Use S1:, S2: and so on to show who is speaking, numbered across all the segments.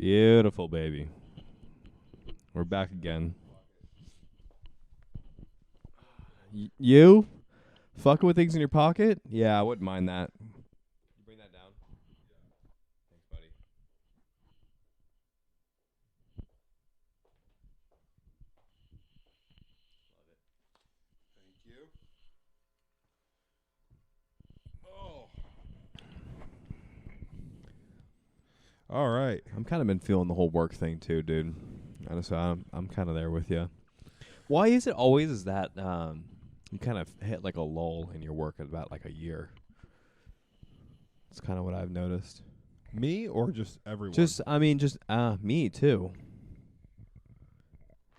S1: Beautiful, baby. We're back again. You fucking with things in your pocket? Yeah, I wouldn't mind that. You bring that down. Thanks, buddy.
S2: Thank you. Oh. All right.
S1: I'm kind of been feeling the whole work thing too, dude. Honestly, I'm kind of there with you. Why is it always is that you kind of hit like a lull in your work at about like a year? It's kind of what I've noticed.
S2: Me or just everyone?
S1: Just me too.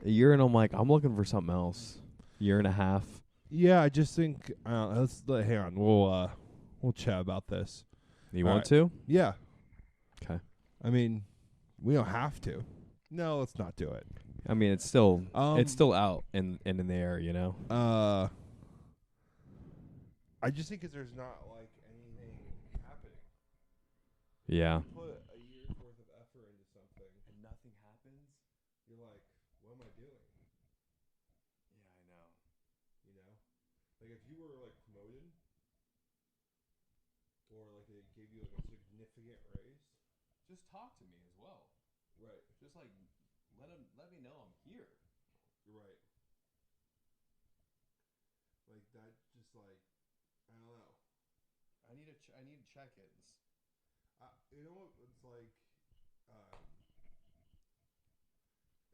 S1: A year and I'm like I'm looking for something else. Year and a half.
S2: Yeah, I just think hang on. We'll chat about this.
S1: You
S2: All
S1: want
S2: right.
S1: to?
S2: Yeah.
S1: 'Kay.
S2: I mean, we don't have to. No, let's not do it.
S1: I mean, it's still
S2: Um,
S1: out in the air, you know.
S2: I just think 'cause there's not like anything happening.
S1: Yeah.
S2: You put a year's worth of effort into something
S1: And nothing happens.
S2: you're like, what am I doing?
S1: Yeah, I know.
S2: You know, like if you were like promoted, or like they gave you like a significant raise,
S1: Just talk to me as well.
S2: right?
S1: Just like let me know I'm here.
S2: You're right. Like that, just like I don't know.
S1: I need check-ins.
S2: You know what? It's like um,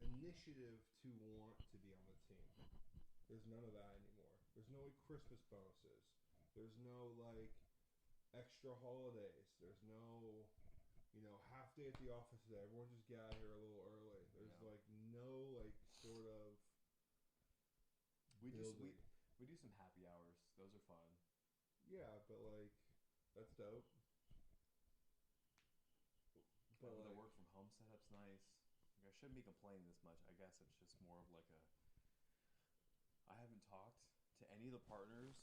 S2: initiative to want to be on the team. There's none of that anymore. There's no like Christmas bonuses. There's no like extra holidays. There's no, half day at the office today. Everyone just get out here a little early. There's like no like sort of
S1: We
S2: building.
S1: we do some happy hours. Those are fun.
S2: Yeah, but like that's dope. But
S1: The
S2: like
S1: work from home setup's nice. Like, I shouldn't be complaining this much. I guess it's just more of like a. I haven't talked to any of the partners.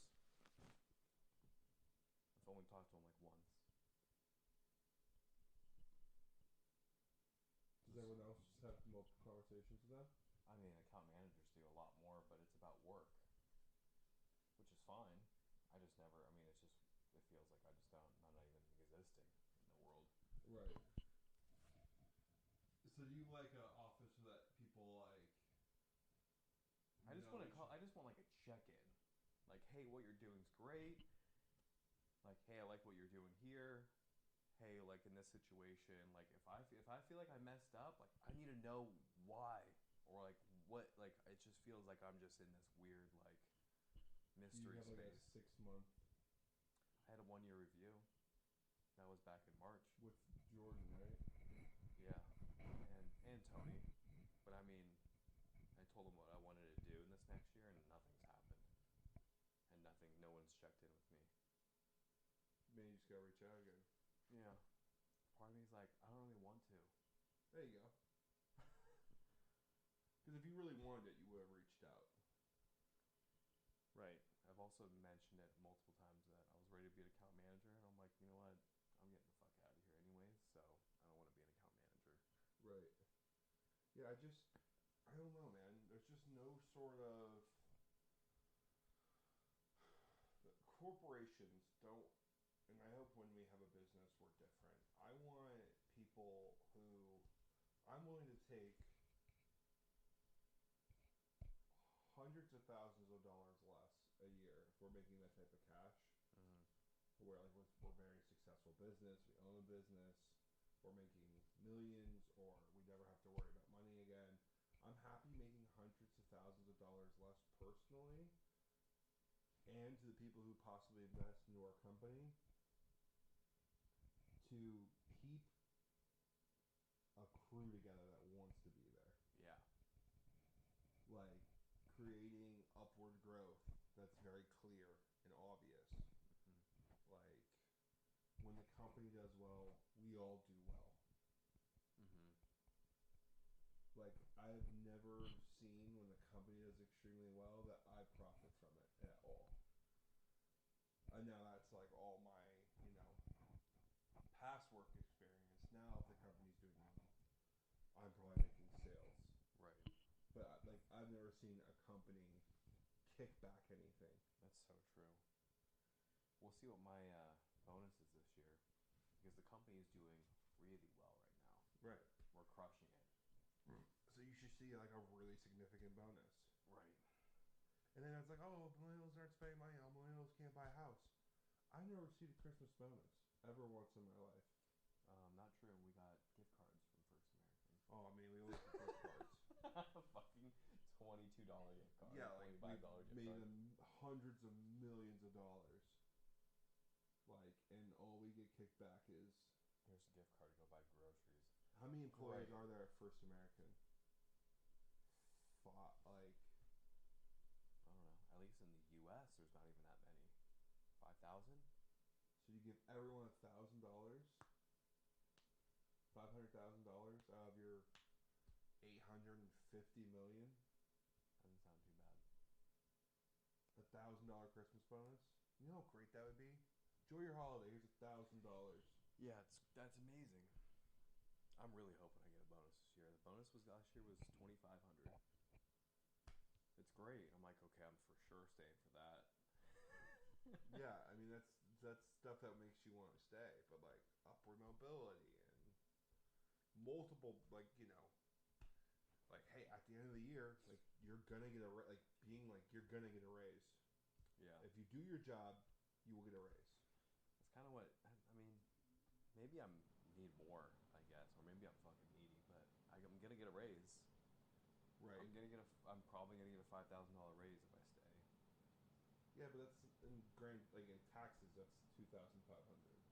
S1: I've only talked to them like once.
S2: does everyone else just have multiple conversations with them?
S1: I mean, account managers do a lot more, but it's about work, which is fine. I just never. I mean, it's just. It feels like I just don't. I'm not even existing in the world.
S2: Right. So do you like an office that people like?
S1: I just want to call. I just want like a check-in. Like, hey, what you're doing is great. Like, hey, I like what you're doing here. Hey, like in this situation, like if I feel like I messed up, like I need to know why or like what. Like it just feels like I'm just in this weird like
S2: Do you
S1: mystery
S2: have like a
S1: space.
S2: 6 month
S1: I had a 1 year review. That was back in March.
S2: with Jordan, right?
S1: Yeah, and Tony. But I mean, I told him what I wanted to do in this next year, and nothing's happened. And nothing. No one's checked in with me.
S2: Maybe you just gotta reach out again.
S1: Yeah. Part of me is like, I don't really want to.
S2: There you go. Because if you really wanted it, you would have reached out.
S1: Right. I've also mentioned it multiple times that I was ready to be an account manager, and I'm like, you know what? I'm getting the fuck out of here anyways, so I don't want to be an account manager.
S2: Right. Yeah, I don't know, man. There's just no sort of corporations don't, and I hope when we have a business we're different. I want people who I'm willing to take hundreds of thousands of dollars less a year if we're making that type of cash.
S1: Mm-hmm.
S2: We're like we're very successful business. We own a business. We're making millions, or we never have to worry about money again. I'm happy making hundreds of thousands of dollars less personally, and to the people who possibly invest into our company to keep a crew together that wants to be there.
S1: Yeah.
S2: Like creating upward growth that's very clear and obvious.
S1: Mm-hmm.
S2: Like when the company does well, we all do well.
S1: Mm-hmm.
S2: Like I've never seen when the company does extremely well that I profit from it at all. And now that's like all my, past work experience. Now if the company's doing well, never seen a company kick back anything.
S1: That's so true. We'll see what my bonus is this year because the company is doing really well right now.
S2: Right.
S1: We're crushing it.
S2: So you should see like a really significant bonus.
S1: Right.
S2: And then it's like, oh, millennials aren't spending money. Oh, millennials can't buy a house. I've never received a Christmas bonus ever once in my life.
S1: Not true. We got gift cards from First American.
S2: Oh, I mean, we only get gift cards.
S1: Fucking $22 gift card.
S2: Yeah, like
S1: $25
S2: we
S1: gift
S2: made
S1: card.
S2: hundreds of millions of dollars. Like, and all we get kicked back is
S1: Here's a gift card to go buy groceries.
S2: how many employees
S1: Great.
S2: are there at First American? Like,
S1: I don't know. At least in the U.S., there's not even that many. 5,000?
S2: so you give everyone $1,000, $500,000 out of your 850 million.
S1: Doesn't sound too bad.
S2: $1,000 Christmas bonus. You know how great that would be. Enjoy your holiday. Here's $1,000.
S1: Yeah, that's amazing. I'm really hoping I get a bonus this year. The bonus was last year was $2,500. It's great. I'm like, okay, I'm for sure staying for that.
S2: Yeah, I mean that's stuff that makes you want to stay, but like upward mobility and multiple, like, you know, like, hey, at the end of the year, like you're gonna get you're gonna get a raise.
S1: Yeah.
S2: If you do your job, you will get a raise.
S1: It's kind of what I mean. Maybe I'm need more, I guess, or maybe I'm fucking needy, but I'm gonna get a raise.
S2: Right.
S1: I'm probably gonna get a $5,000 raise if I stay.
S2: Yeah, but that's in in taxes. That's $2,500.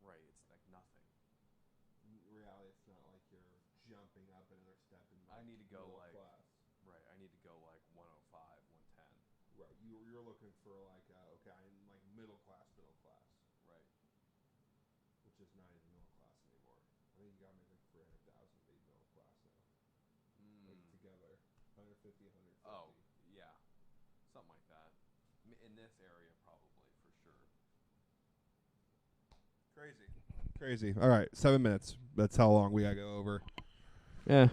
S1: Right. It's like nothing.
S2: In reality, it's not like you're jumping up another step in.
S1: I need to go like
S2: class.
S1: Right. I need to go like 105, 110.
S2: Right. You're looking for like okay, I'm like middle class.
S1: Right.
S2: Which is not even middle class anymore. I think you gotta make like 300,000 to be middle class now. Like together, 150, 150.
S1: Oh yeah, something like that. In this area, probably for sure.
S2: Crazy. All right, 7 minutes. That's how long we gotta go over.
S3: Yeah.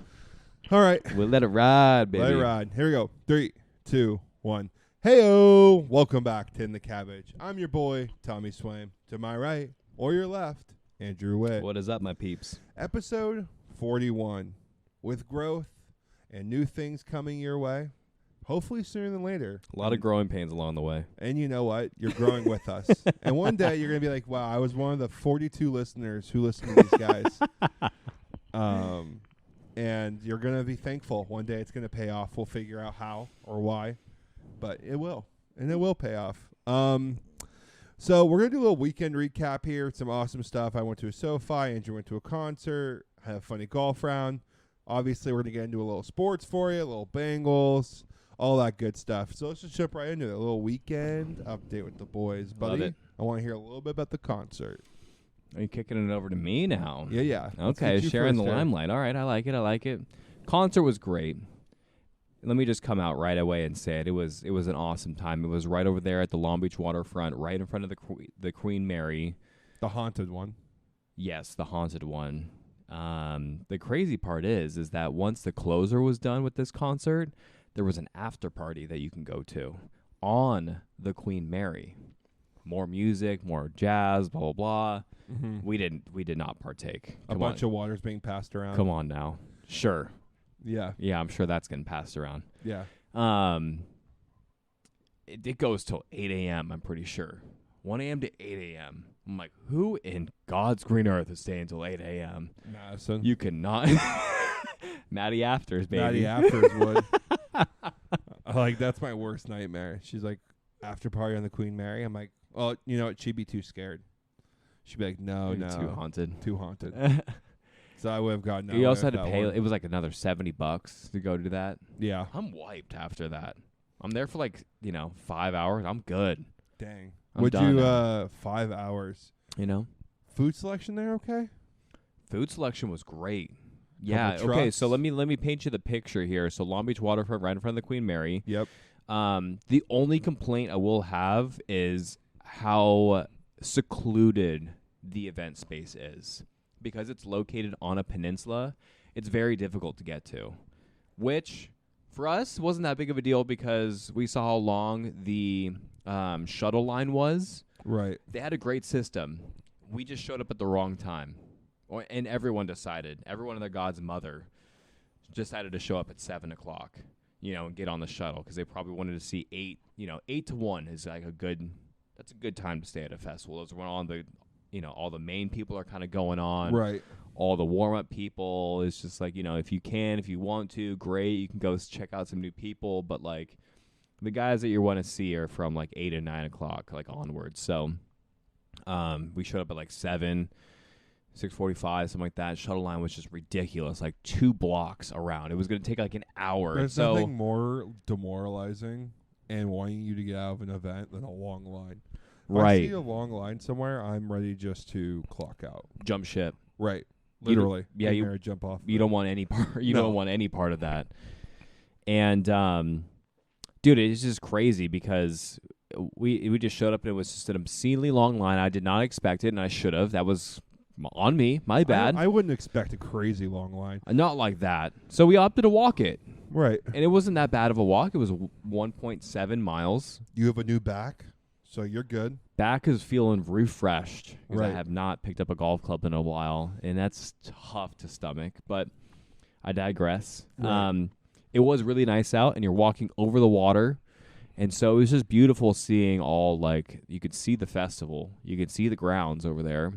S2: All right.
S3: We'll let it ride, baby.
S2: Let it ride. Here we go. 3, 2, 1. Hey-o! Welcome back to In the Cabbage. I'm your boy, Tommy Swaim. To my right, or your left, Andrew Witt.
S3: What is up, my peeps?
S2: Episode 41. With growth and new things coming your way, hopefully sooner than later.
S3: A lot of growing pains along the way.
S2: And you know what? You're growing with us. And one day you're going to be like, wow, I was one of the 42 listeners who listened to these guys. And you're going to be thankful. One day it's going to pay off. We'll figure out how or why. But it will. And it will pay off. So we're going to do a little weekend recap here. Some awesome stuff. I went to a Sofi. Andrew went to a concert. Had a funny golf round. Obviously, we're going to get into a little sports for you. A little Bengals. All that good stuff. So let's just jump right into it. A little weekend update with the boys. Buddy,
S3: Love it.
S2: I want to hear a little bit about the concert.
S3: Are you kicking it over to me now?
S2: Yeah.
S3: Okay, sharing the limelight. All right, I like it. Concert was great. Let me just come out right away and say it. It was an awesome time. It was right over there at the Long Beach waterfront, right in front of the Queen Mary.
S2: The haunted one.
S3: Yes, the haunted one. The crazy part is that once the closer was done with this concert, there was an after party that you can go to on the Queen Mary. More music, more jazz, blah, blah, blah.
S2: Mm-hmm.
S3: We did not partake.
S2: A bunch of water's being passed around.
S3: Come on now. Sure.
S2: Yeah.
S3: Yeah, I'm sure that's getting passed around.
S2: Yeah.
S3: It goes till 8 a.m., I'm pretty sure. 1 a.m. to 8 a.m. I'm like, who in God's green earth is staying till 8 a.m.?
S2: Madison.
S3: You cannot. Maddie Afters, baby.
S2: Maddie Afters would. Like, that's my worst nightmare. She's like, after party on the Queen Mary. I'm like, well, you know what? She'd be too scared. She'd be like, no.
S3: Too haunted.
S2: Too haunted. So I would have gotten.
S3: You also had to pay. It was like another $70 to go to that.
S2: Yeah.
S3: I'm wiped after that. I'm there for 5 hours. I'm good.
S2: Dang.
S3: I'm
S2: Would
S3: done
S2: you
S3: now.
S2: 5 hours?
S3: Food
S2: selection there okay?
S3: Food selection was great. Yeah.
S2: Couple
S3: Okay.
S2: trucks.
S3: So let me paint you the picture here. So Long Beach waterfront, right in front of the Queen Mary.
S2: Yep.
S3: The only complaint I will have is how secluded the event space is. Because it's located on a peninsula, it's very difficult to get to. Which, For us, it wasn't that big of a deal because we saw how long the shuttle line was.
S2: Right.
S3: They had a great system. We just showed up at the wrong time. And everyone decided. Everyone and their god's mother decided to show up at 7 o'clock, and get on the shuttle because they probably wanted to see 8. 8 to 1 is like that's a good time to stay at a festival. Those are when all the main people are kind of going on.
S2: Right.
S3: All the warm-up people. It's just like, if you want to, great. You can go check out some new people. But, like, the guys that you want to see are from, like, 8 and 9 o'clock, like, onwards. So, we showed up at, like, 7, 6:45, something like that. Shuttle line was just ridiculous, like 2 blocks around. It was going to take, like, an hour.
S2: There's nothing more demoralizing and wanting you to get out of an event than a long line. If I see a long line somewhere, I'm ready just to clock out.
S3: Jump ship.
S2: Right. Literally.
S3: You
S2: jump off.
S3: You don't want any part. You don't want any part of that. And dude, it's just crazy because we just showed up and it was just an obscenely long line. I did not expect it, and I should have. That was on me. My bad.
S2: I wouldn't expect a crazy long line.
S3: Not like that. So we opted to walk it.
S2: Right.
S3: And it wasn't that bad of a walk. It was 1.7 miles.
S2: You have a new back, so you're good.
S3: Back is feeling refreshed because
S2: Right.
S3: I have not picked up a golf club in a while, and that's tough to stomach, but I digress.
S2: Right.
S3: It was really nice out, and you're walking over the water, and so it was just beautiful seeing all, like, you could see the festival. You could see the grounds over there.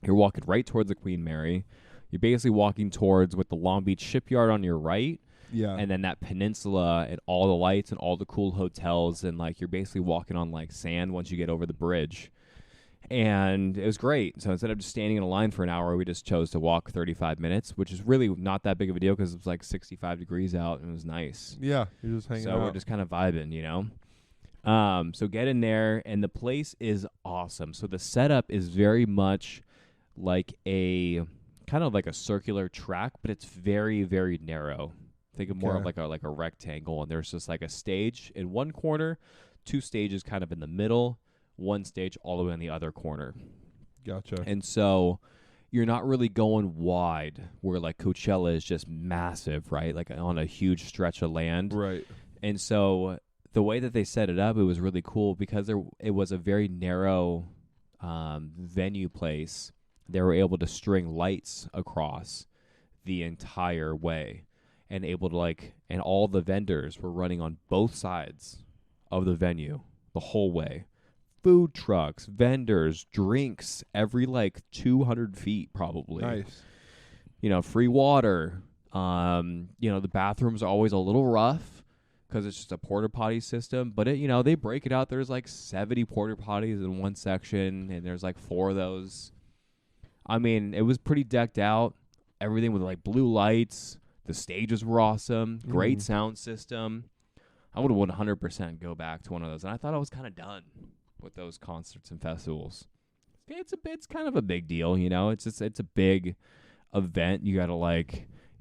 S3: You're walking right towards the Queen Mary. You're basically walking towards with the Long Beach shipyard on your right,
S2: Yeah.
S3: and then that peninsula and all the lights and all the cool hotels, and like you're basically walking on like sand once you get over the bridge. And it was great. So instead of just standing in a line for an hour, we just chose to walk 35 minutes, which is really not that big of a deal because it was like 65 degrees out and it was nice.
S2: Yeah, you're just hanging out.
S3: So we're just kind of vibing, So get in there, and the place is awesome. So the setup is very much like a kind of like a circular track, but it's very, very narrow. Think of more of like a rectangle, and there's just like a stage in one corner, 2 stages kind of in the middle, 1 stage all the way in the other corner.
S2: Gotcha.
S3: And so you're not really going wide where like Coachella is just massive, right? Like on a huge stretch of land.
S2: Right.
S3: And so the way that they set it up, it was really cool because it was a very narrow venue place. They were able to string lights across the entire way. And able to and all the vendors were running on both sides of the venue the whole way. Food trucks, vendors, drinks, every 200 feet probably.
S2: Nice.
S3: Free water. The bathrooms are always a little rough because it's just a porta potty system. But they break it out. There's 70 porta potties in one section, and there's 4 of those. I mean, it was pretty decked out. Everything with blue lights. The stages were awesome. Great sound system. I would 100% go back to one of those. And I thought I was kind of done with those concerts and festivals. It's kind of a big deal, It's a big event. You got to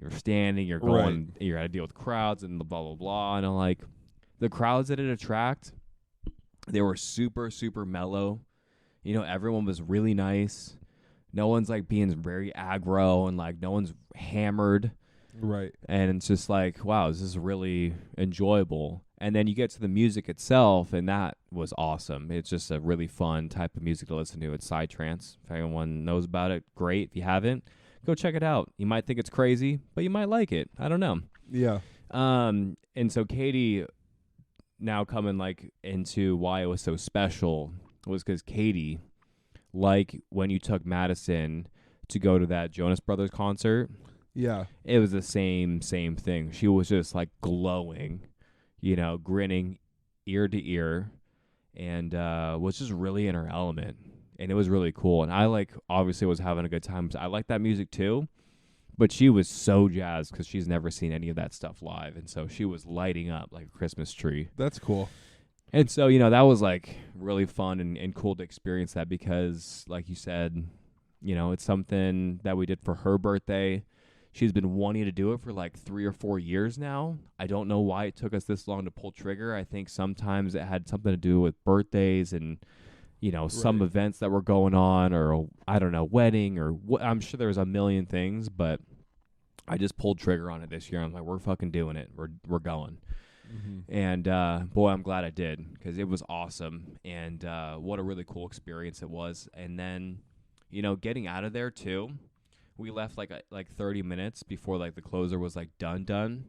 S3: you're standing, you're going, you got to deal with crowds and the blah blah blah. And the crowds that it attract, they were super super mellow. Everyone was really nice. No one's being very aggro and no one's hammered.
S2: Right.
S3: And it's just wow, this is really enjoyable. And then you get to the music itself, and that was awesome. It's just a really fun type of music to listen to. It's psytrance. If anyone knows about it, great. If you haven't, go check it out. You might think it's crazy, but you might like it. I don't know.
S2: Yeah.
S3: And so Katie, now coming into why it was so special, was because Katie, when you took Madison to go to that Jonas Brothers concert.
S2: Yeah.
S3: It was the same thing. She was just glowing, grinning ear to ear, and was just really in her element. And it was really cool. And I obviously was having a good time. I like that music too, but she was so jazzed because she's never seen any of that stuff live. And so she was lighting up like a Christmas tree.
S2: That's cool.
S3: And so, that was really fun and cool to experience that because like you said, it's something that we did for her birthday. She's been wanting to do it for 3 or 4 years now. I don't know why it took us this long to pull trigger. I think sometimes it had something to do with birthdays and, some events that were going on, or I don't know, wedding, or I'm sure there was a million things, but I just pulled trigger on it this year. I'm like, we're fucking doing it. We're going.
S2: Mm-hmm.
S3: And boy, I'm glad I did, because it was awesome. And what a really cool experience it was. And then, you know, getting out of there too, we left like 30 minutes before like the closer was like done.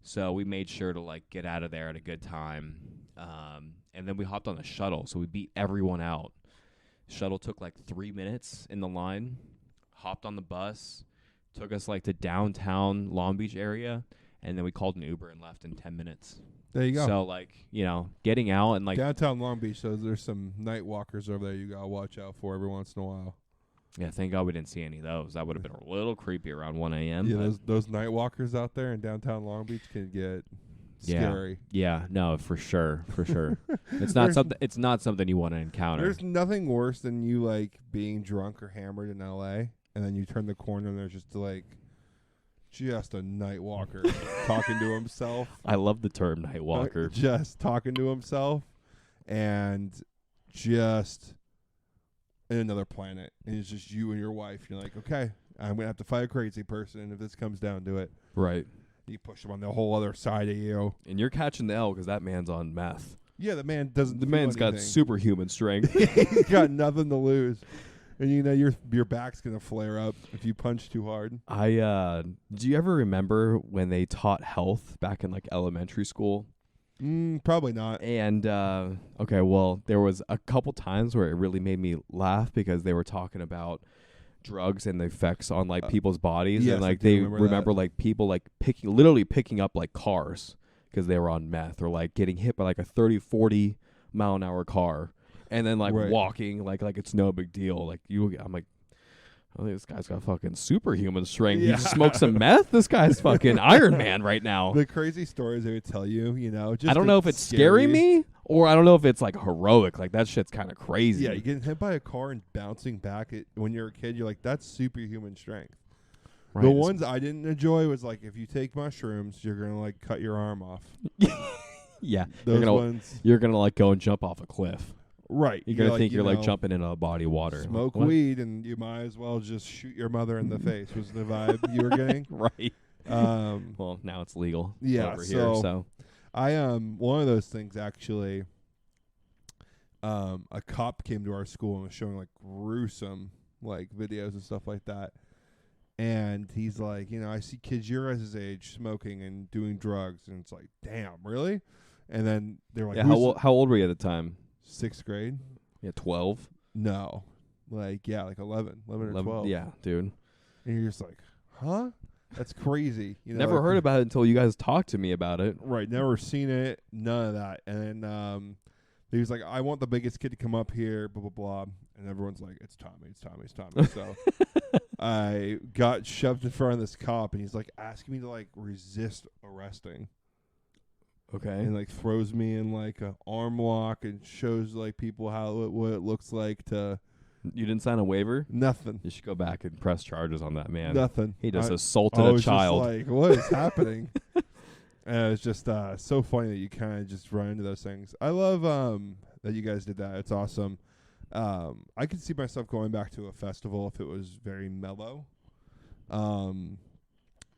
S3: So we made sure to like get out of there at a good time. And then we hopped on the shuttle, so we beat everyone out. Shuttle took like 3 minutes in the line. Hopped on the bus, took us like to downtown Long Beach area, and then we called an Uber and left in 10 minutes.
S2: There you go.
S3: So like, you know, getting out and like
S2: downtown Long Beach, so there's some night walkers over there you gotta watch out for every once in a while.
S3: Yeah, thank God we didn't see any of those. That would have been a little creepy around 1 a.m.
S2: Yeah, those night walkers out there in downtown Long Beach can get scary.
S3: Yeah, no, for sure. It's not something you want to encounter.
S2: There's nothing worse than you like being drunk or hammered in LA, and then you turn the corner and there's just a night walker talking to himself.
S3: I love the term night walker.
S2: Just talking to himself and just in another planet. And it's just you and your wife. You're like, okay, I'm going to have to fight a crazy person if this comes down to it.
S3: Right.
S2: You push him on the whole other side of you.
S3: And you're catching the L because that man's on meth.
S2: Yeah, the man doesn't.
S3: The man's got superhuman strength.
S2: He's got nothing to lose. And you know your back's gonna flare up if you punch too hard.
S3: Do you ever remember when they taught health back in like elementary school?
S2: Probably not.
S3: And okay, well, there was a couple times where it really made me laugh because they were talking about drugs and the effects on like people's bodies,
S2: yes,
S3: and like
S2: they
S3: remember like people like picking up like cars because they were on meth, or like getting hit by like a 30-40 mile an hour car. And then like walking like it's no big deal. Like I'm like, I think this guy's got fucking superhuman strength.
S2: Yeah.
S3: He just smoked some meth. This guy's fucking Iron Man right now.
S2: The crazy stories they would tell you, you know. Just
S3: I don't know if it's scaring me or I don't know if it's like heroic. Like that shit's kind of crazy.
S2: Yeah, you getting hit by a car and bouncing back. When you're a kid, you're like, that's superhuman strength. Right. The ones I didn't enjoy was like, if you take mushrooms, you're gonna like cut your arm off.
S3: Yeah,
S2: those ones.
S3: You're gonna like go and jump off a cliff.
S2: Right.
S3: You're going to think you're like jumping in a body of water.
S2: Smoke weed and you might as well just shoot your mother in the face was the vibe you were getting.
S3: Right. Well, now it's legal over here. So
S2: I one of those things actually, a cop came to our school and was showing like gruesome like videos and stuff like that. And he's like, you know, I see kids your guys' age smoking and doing drugs. And it's like, damn, really? And then they're like,
S3: yeah, how old were you at the time?
S2: 6th grade.
S3: Yeah, 12.
S2: No, like 11 or 12.
S3: Yeah, dude.
S2: And you're just like, huh? That's crazy. You know,
S3: never heard about it until you guys talked to me about it.
S2: Right, never seen it, none of that. And then he was like, I want the biggest kid to come up here, blah blah blah. And everyone's like, it's Tommy. So I got shoved in front of this cop, and he's like asking me to like resist arresting.
S3: Okay.
S2: And like throws me in like a arm lock and shows like people what it looks like to.
S3: You didn't sign a waiver?
S2: Nothing.
S3: You should go back and press charges on that man.
S2: Nothing.
S3: He just assaulted a child.
S2: Just like, what is happening? And it's just so funny that you kind of just run into those things. I love that you guys did that. It's awesome. I could see myself going back to a festival if it was very mellow.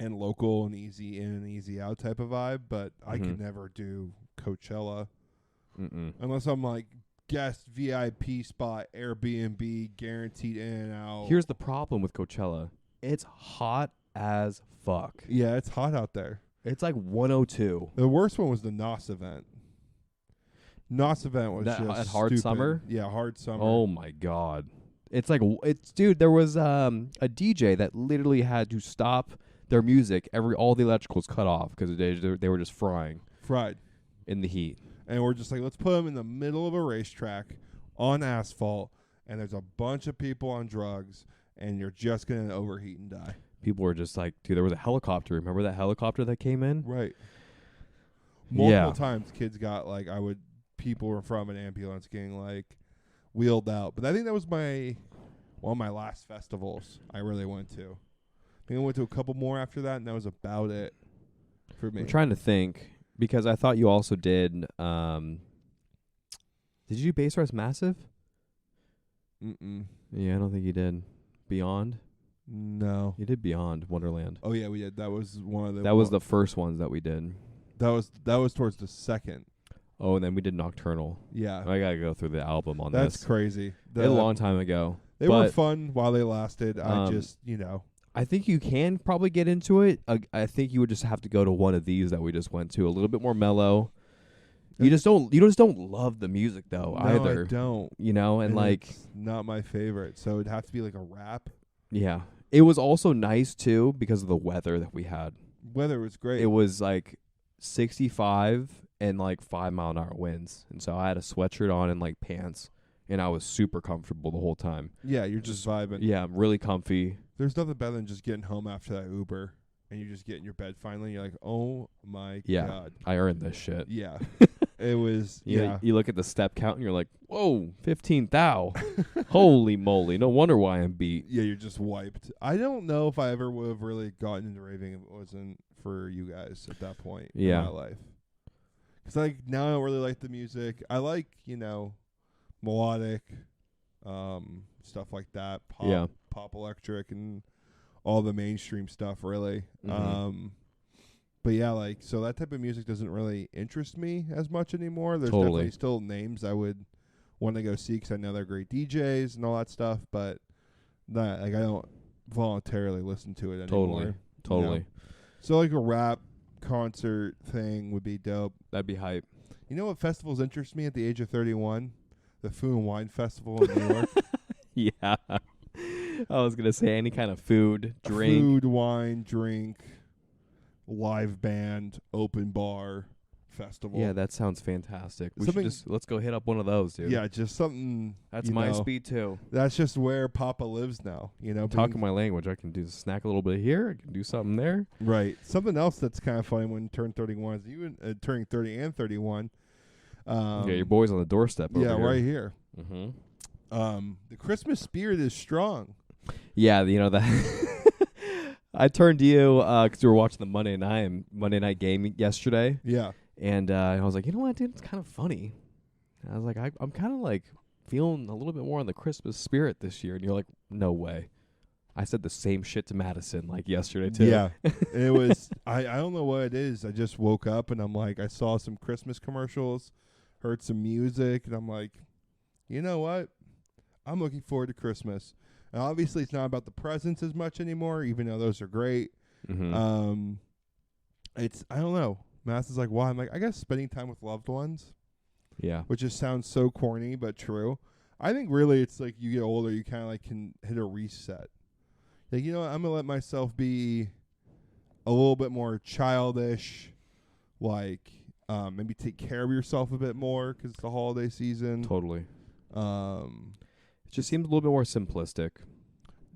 S2: And local and easy in and easy out type of vibe, but I could never do Coachella unless I'm like guest VIP spot, Airbnb, guaranteed in and out.
S3: Here's the problem with Coachella. It's hot as fuck.
S2: Yeah, it's hot out there.
S3: It's like 102.
S2: The worst one was the NOS event. NOS event was just
S3: at Hard
S2: stupid.
S3: Summer?
S2: Yeah, Hard Summer.
S3: Oh my God. It's like, dude, there was a DJ that literally had to stop their music. All the electricals cut off because they were just fried in the heat.
S2: And we're just like, let's put them in the middle of a racetrack on asphalt, and there's a bunch of people on drugs, and you're just going to overheat and die.
S3: People were just like, dude, there was a helicopter. Remember that helicopter that came in?
S2: Right. Multiple times kids got like, people were from an ambulance getting like wheeled out. But I think that was one of my last festivals I really went to. I think I went to a couple more after that, and that was about it for me.
S3: I'm trying to think, because I thought you also did. Did you do Bass Rush Massive?
S2: Mm-mm.
S3: Yeah, I don't think you did. Beyond?
S2: No.
S3: You did Beyond Wonderland.
S2: Oh yeah, we did. That was one of the.
S3: That was the first ones that we did.
S2: That was towards the second.
S3: Oh, and then we did Nocturnal.
S2: Yeah.
S3: I gotta go through the album on
S2: That's
S3: this.
S2: crazy.
S3: A long time ago.
S2: They were fun while they lasted. I just,
S3: I think you can probably get into it. I think you would just have to go to one of these that we just went to, a little bit more mellow. You just don't love the music though either.
S2: I don't.
S3: And like
S2: it's not my favorite. So it'd have to be like a rap.
S3: Yeah. It was also nice too because of the weather that we had.
S2: Weather was great.
S3: It was like 65 and like 5-mile-an-hour winds. And so I had a sweatshirt on and like pants and I was super comfortable the whole time.
S2: Yeah, you're just vibing.
S3: Yeah, really comfy.
S2: There's nothing better than just getting home after that Uber and you just get in your bed finally and you're like, "Oh my god.
S3: I earned this shit."
S2: Yeah. It was
S3: You look at the step count and you're like, "Whoa, 15,000. Holy moly. No wonder why I'm beat."
S2: Yeah, you're just wiped. I don't know if I ever would have really gotten into raving if it wasn't for you guys at that point in my life. Because now I don't really like the music. I like, melodic stuff like that. Pop electric and all the mainstream stuff, really.
S3: Mm-hmm.
S2: But yeah, so that type of music doesn't really interest me as much anymore. There's
S3: Totally.
S2: definitely still names I would want to go see because I know they're great DJs and all that stuff, but I don't voluntarily listen to it anymore.
S3: Totally.
S2: So like a rap concert thing would be dope.
S3: That'd be hype.
S2: You know what festivals interest me at the age of 31? The Food and Wine Festival in New York.
S3: Yeah. I was going to say any kind of food, drink.
S2: Food, wine, drink, live band, open bar festival.
S3: Yeah, that sounds fantastic. Let's go hit up one of those, dude.
S2: Yeah, just something.
S3: That's my speed too.
S2: That's just where Papa lives now.
S3: Talking my language, I can snack a little bit here. I can do something there.
S2: Right. Something else that's kind of funny when you turn 31 is you turning 30 and 31.
S3: Yeah, your boy's on the doorstep.
S2: Yeah,
S3: over here.
S2: right here.
S3: Mm-hmm.
S2: The Christmas spirit is strong.
S3: Yeah, that. I turned to you because we were watching the Monday night game yesterday.
S2: Yeah.
S3: And I was like, you know what, dude? It's kind of funny. And I was like, I'm kind of like feeling a little bit more on the Christmas spirit this year. And you're like, no way. I said the same shit to Madison like yesterday too.
S2: Yeah. It was, I don't know what it is. I just woke up and I'm like, I saw some Christmas commercials, heard some music, and I'm like, you know what? I'm looking forward to Christmas. And obviously it's not about the presents as much anymore, even though those are great.
S3: Mm-hmm.
S2: I don't know. Mass is like, why? I'm like, I guess spending time with loved ones.
S3: Yeah.
S2: Which just sounds so corny, but true. I think really it's like you get older, you kind of like can hit a reset. Like, you know what? I'm going to let myself be a little bit more childish. Like, maybe take care of yourself a bit more because it's the holiday season.
S3: Totally. It just seems a little bit more simplistic.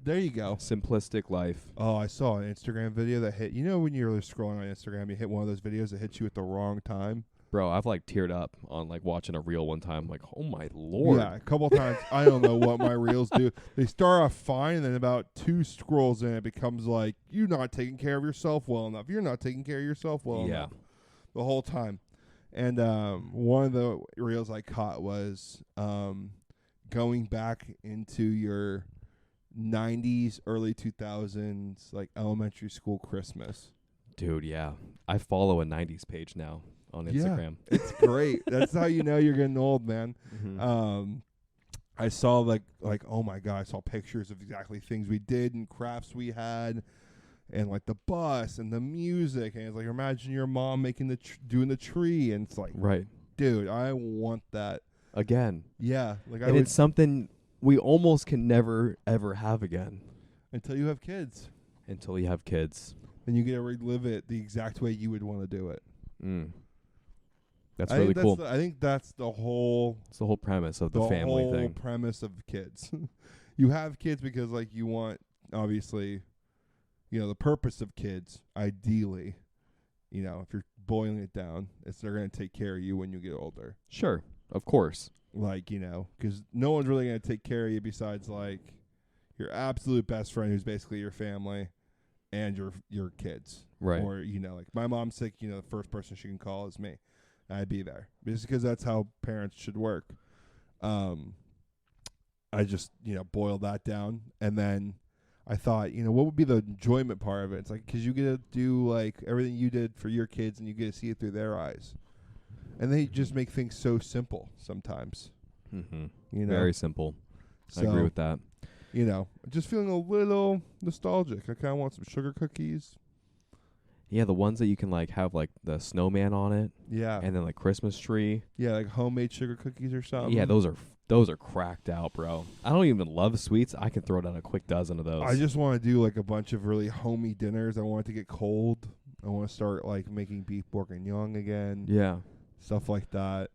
S2: There you go.
S3: Simplistic life.
S2: Oh, I saw an Instagram video that hit. You know when you're scrolling on Instagram, you hit one of those videos that hits you at the wrong time?
S3: Bro, I've teared up on watching a reel one time. Like, oh my Lord.
S2: Yeah, a couple times. I don't know what my reels do. They start off fine, and then about 2 scrolls in, it becomes like, you're not taking care of yourself well enough. You're not taking care of yourself well enough. The whole time. And one of the reels I caught was going back into your 90s, early 2000s, elementary school Christmas.
S3: Dude, yeah. I follow a 90s page now on Instagram.
S2: Yeah, it's great. That's how you know you're getting old, man.
S3: Mm-hmm.
S2: I saw oh my God, I saw pictures of exactly things we did and crafts we had, and the bus and the music, and it's like, imagine your mom making doing the tree, and it's like,
S3: right,
S2: dude, I want that
S3: again.
S2: Yeah,
S3: and it's something we almost can never ever have again
S2: until you have kids.
S3: Until you have kids,
S2: and you get to relive it the exact way you would want to do it.
S3: That's really cool.
S2: I think that's the whole.
S3: It's the whole premise of the family thing. The whole
S2: premise of kids. You have kids because you want, obviously, the purpose of kids. Ideally, if you're boiling it down, it's they're going to take care of you when you get older.
S3: Sure, of course.
S2: Because no one's really going to take care of you besides your absolute best friend, who's basically your family, and your kids.
S3: Right.
S2: Or my mom's sick. The first person she can call is me. I'd be there just because that's how parents should work. I just boil that down, and then I thought, what would be the enjoyment part of it? It's like, because you get to do, like, everything you did for your kids, and you get to see it through their eyes. And they just make things so simple sometimes.
S3: Mm-hmm. Very simple.
S2: So,
S3: I agree with that.
S2: Just feeling a little nostalgic. I kind of want some sugar cookies.
S3: Yeah, the ones that you can, like, have, like, the snowman on it.
S2: Yeah.
S3: And then, like, Christmas tree.
S2: Yeah, like homemade sugar cookies or something.
S3: Yeah, those are cracked out, bro. I don't even love sweets. I can throw down a quick dozen of those.
S2: I just want to do, like, a bunch of really homey dinners. I want it to get cold. I want to start, like, making beef bourguignon again.
S3: Yeah.
S2: Stuff like that.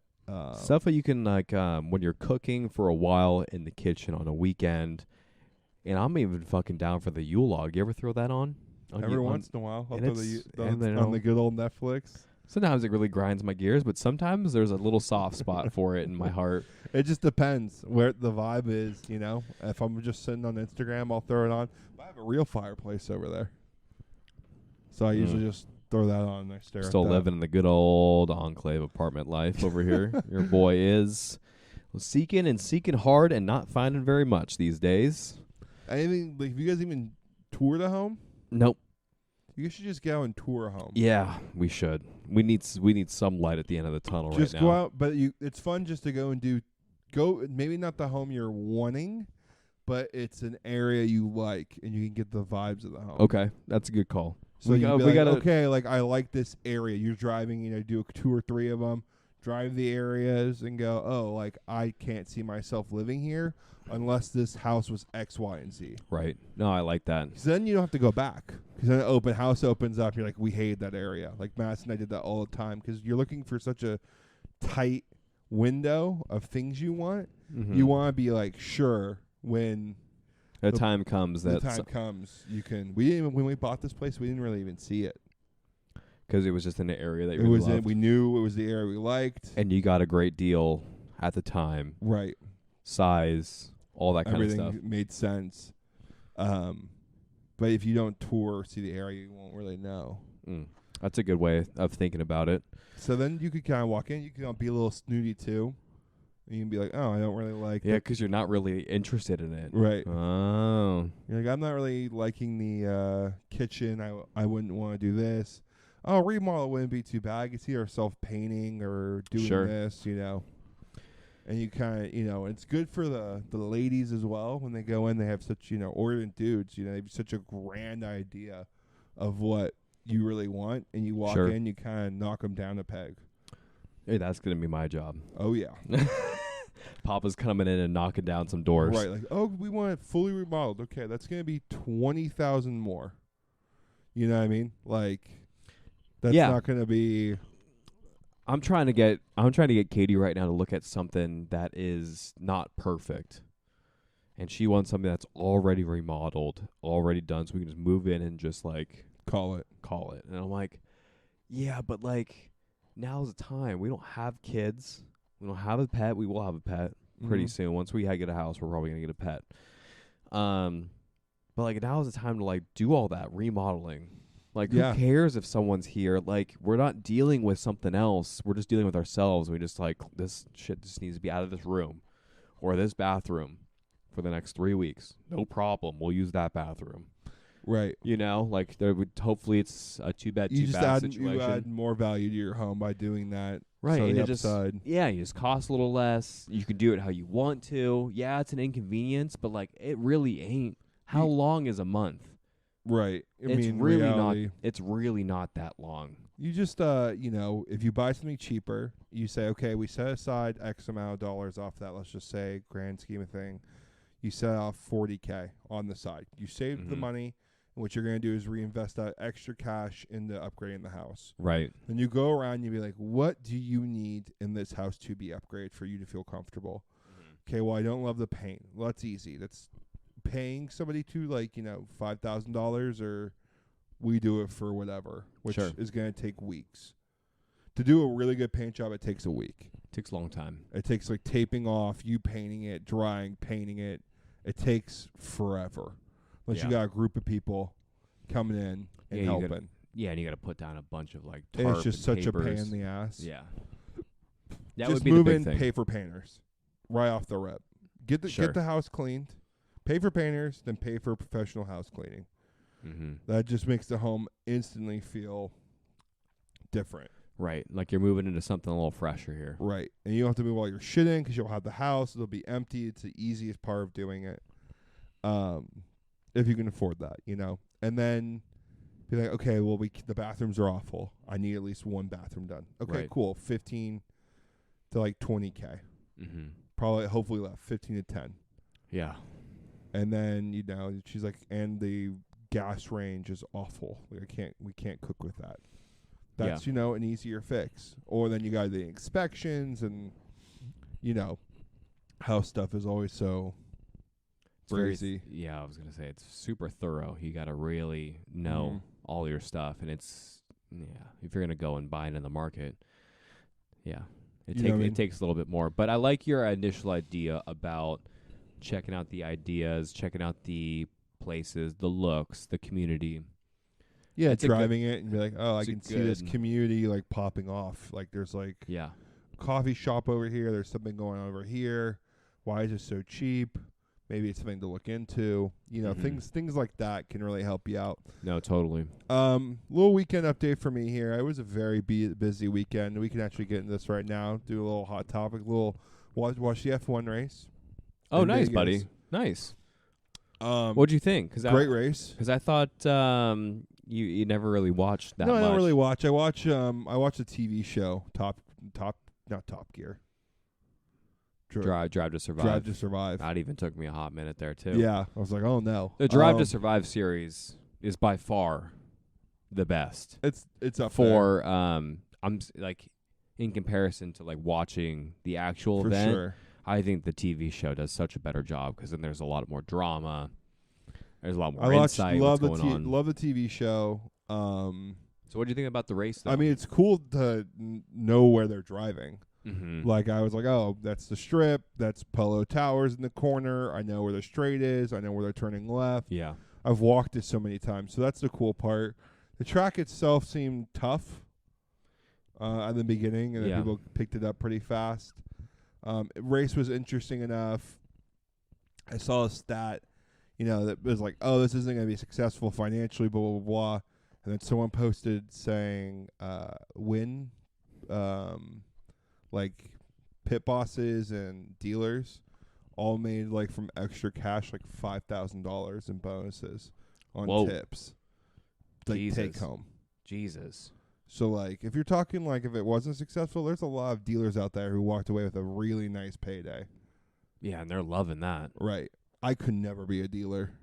S3: Stuff that you can, like, when you're cooking for a while in the kitchen on a weekend. And I'm even fucking down for the Yule log. You ever throw that on?
S2: Every once in a while.
S3: On
S2: the good old Netflix.
S3: Sometimes it really grinds my gears, but sometimes there's a little soft spot for it in my heart.
S2: It just depends where the vibe is, If I'm just sitting on Instagram, I'll throw it on. But I have a real fireplace over there. So I usually just throw that on and I stare
S3: Still
S2: at that.
S3: living in the good old enclave apartment life over here. Your boy is seeking hard and not finding very much these days.
S2: Anything, like, if you guys even tour the home?
S3: Nope.
S2: You should just go and tour a home.
S3: Yeah, we should. We need some light at the end of the tunnel
S2: just
S3: right now.
S2: Go out, but it's fun just to go and maybe not the home you're wanting, but it's an area you like, and you can get the vibes of the home.
S3: Okay, that's a good call.
S2: So we gotta okay, like, I like this area. You're driving, do 2 or 3 of them, drive the areas, and go, oh, like, I can't see myself living here unless this house was X, Y, and Z.
S3: Right. No, I like that.
S2: Because then you don't have to go back. Because then open house opens up. You're like, we hate that area. Like Matt and I did that all the time. Because you're looking for such a tight window of things you want. Mm-hmm. You want to be like, sure, when
S3: the time comes.
S2: You can. When we bought this place, we didn't really even see it.
S3: Because it was just in an area that you really loved.
S2: We knew it was the area we liked.
S3: And you got a great deal at the time.
S2: Right.
S3: Size, all that kind of stuff.
S2: Everything made sense. But if you don't tour or see the area, you won't really know.
S3: That's a good way of thinking about it.
S2: So then you could kind of walk in. You can be a little snooty, too. And you can be like, oh, I don't really like
S3: Yeah, because you're not really interested in it.
S2: Right.
S3: Oh.
S2: You're like, I'm not really liking the kitchen. I wouldn't want to do this. Oh, remodel wouldn't be too bad. I could see ourselves painting or doing this, And you kind of, it's good for the ladies as well. When they go in, they have such, or even dudes, they have such a grand idea of what you really want. And you walk in, you kind of knock them down a peg.
S3: Hey, that's going to be my job.
S2: Oh, yeah.
S3: Papa's coming in and knocking down some doors.
S2: Right. Like, oh, we want it fully remodeled. Okay, that's going to be $20,000 more. You know what I mean? Like, that's not going to be...
S3: I'm trying to get Katie right now to look at something that is not perfect. And she wants something that's already remodeled, already done, so we can just move in and just, like...
S2: Call it.
S3: And I'm like, yeah, but, like, now's the time. We don't have kids. We don't have a pet. We will have a pet pretty soon. Once we get a house, we're probably going to get a pet. But, like, now's the time to, like, do all that remodeling. Like, who cares if someone's here? Like, we're not dealing with something else. We're just dealing with ourselves. We just, like, this shit just needs to be out of this room or this bathroom for the next 3 weeks. No problem. We'll use that bathroom.
S2: Right.
S3: Like, hopefully it's a 2-bed, 2-bath situation.
S2: You add more value to your home by doing that.
S3: Right.
S2: So
S3: and
S2: the
S3: it
S2: upside.
S3: you just cost a little less. You can do it how you want to. Yeah, it's an inconvenience, but, like, it really ain't. How long is a month?
S2: Right.
S3: It's really not that long.
S2: You just, if you buy something cheaper, you say, okay, we set aside X amount of dollars off that. Let's just say, grand scheme of thing, you set off $40K on the side. You saved the money, and what you're going to do is reinvest that extra cash into upgrading the house.
S3: Right.
S2: Then you go around and you be like, what do you need in this house to be upgraded for you to feel comfortable? Okay, well, I don't love the paint. Well, that's easy. That's paying somebody to, like, $5,000, or we do it for whatever, which is going to take weeks. To do a really good paint job, it takes a week.
S3: It takes a long time.
S2: It takes, like, taping off, you painting it, drying, painting it. It takes forever. Unless you got a group of people coming in and helping.
S3: And you got to put down a bunch of, like,
S2: tarp. It's just such
S3: papers.
S2: a pain in the ass.
S3: Yeah. That
S2: just
S3: would be
S2: move
S3: the big
S2: in,
S3: thing.
S2: pay for painters right off the rip. Get the house cleaned. Pay for painters, then pay for professional house cleaning.
S3: Mm-hmm.
S2: That just makes the home instantly feel different.
S3: Right. Like you're moving into something a little fresher here.
S2: Right. And you don't have to move all your shit in because you'll have the house. It'll be empty. It's the easiest part of doing it. If you can afford that, you know. And then be like, okay, well, the bathrooms are awful. I need at least one bathroom done. Okay,
S3: Right.
S2: cool. 15 to like 20K.
S3: Mm-hmm.
S2: Probably, hopefully left 15 to 10.
S3: Yeah.
S2: And then, you know, she's like, and the gas range is awful. Like we can't cook with that. That's, you know, an easier fix. Or then you got the inspections and, you know, house stuff is always so crazy.
S3: Yeah, I was going to say it's super thorough. You got to really know all your stuff. And it's, if you're going to go and buy it in the market, it takes a little bit more. But I like your initial idea about checking out the ideas, checking out the places, the looks, the community.
S2: Yeah,
S3: It's
S2: driving it and be like, oh, I
S3: it's a
S2: can see this
S3: good-
S2: community like popping off. Like there's like
S3: Yeah.
S2: coffee shop over here. There's something going on over here. Why is it so cheap? Maybe it's something to look into. You know, things like that can really help you out.
S3: No, totally.
S2: Little weekend update for me here. It was a very busy weekend. We can actually get into this right now. Do a little hot topic. Watch the F1 race.
S3: Oh,
S2: in
S3: nice,
S2: Vegas.
S3: buddy. Nice.
S2: What'd
S3: you think?
S2: Great race.
S3: Because I thought you never really watched that
S2: No,
S3: much.
S2: I don't really watch. I watch a TV show, not Top Gear.
S3: Drive to Survive.
S2: Drive to Survive.
S3: That even took me a hot minute there too.
S2: Yeah, I was like, oh no.
S3: The Drive to Survive series is by far the best.
S2: It's up
S3: for like in comparison to like watching the actual
S2: there. For
S3: event.
S2: sure.
S3: I think the TV show does such a better job because then there's a lot more drama. There's a lot more
S2: I
S3: insight.
S2: love
S3: what's going on.
S2: Love the TV show.
S3: So what do you think about the race, though?
S2: I mean, it's cool to know where they're driving.
S3: Mm-hmm.
S2: Like, I was like, oh, that's the Strip. That's Polo Towers in the corner. I know where the straight is. I know where they're turning left.
S3: Yeah.
S2: I've walked it so many times. So that's the cool part. The track itself seemed tough at the beginning, and then people picked it up pretty fast. Race was interesting enough. I saw a stat, that was like, oh, this isn't going to be successful financially, blah, blah, blah. And then someone posted saying like pit bosses and dealers all made like from extra cash like $5,000 in bonuses on tips. Like take home.
S3: Jesus.
S2: So like if you're talking like if it wasn't successful, there's a lot of dealers out there who walked away with a really nice payday.
S3: Yeah, and they're loving that.
S2: Right. I could never be a dealer.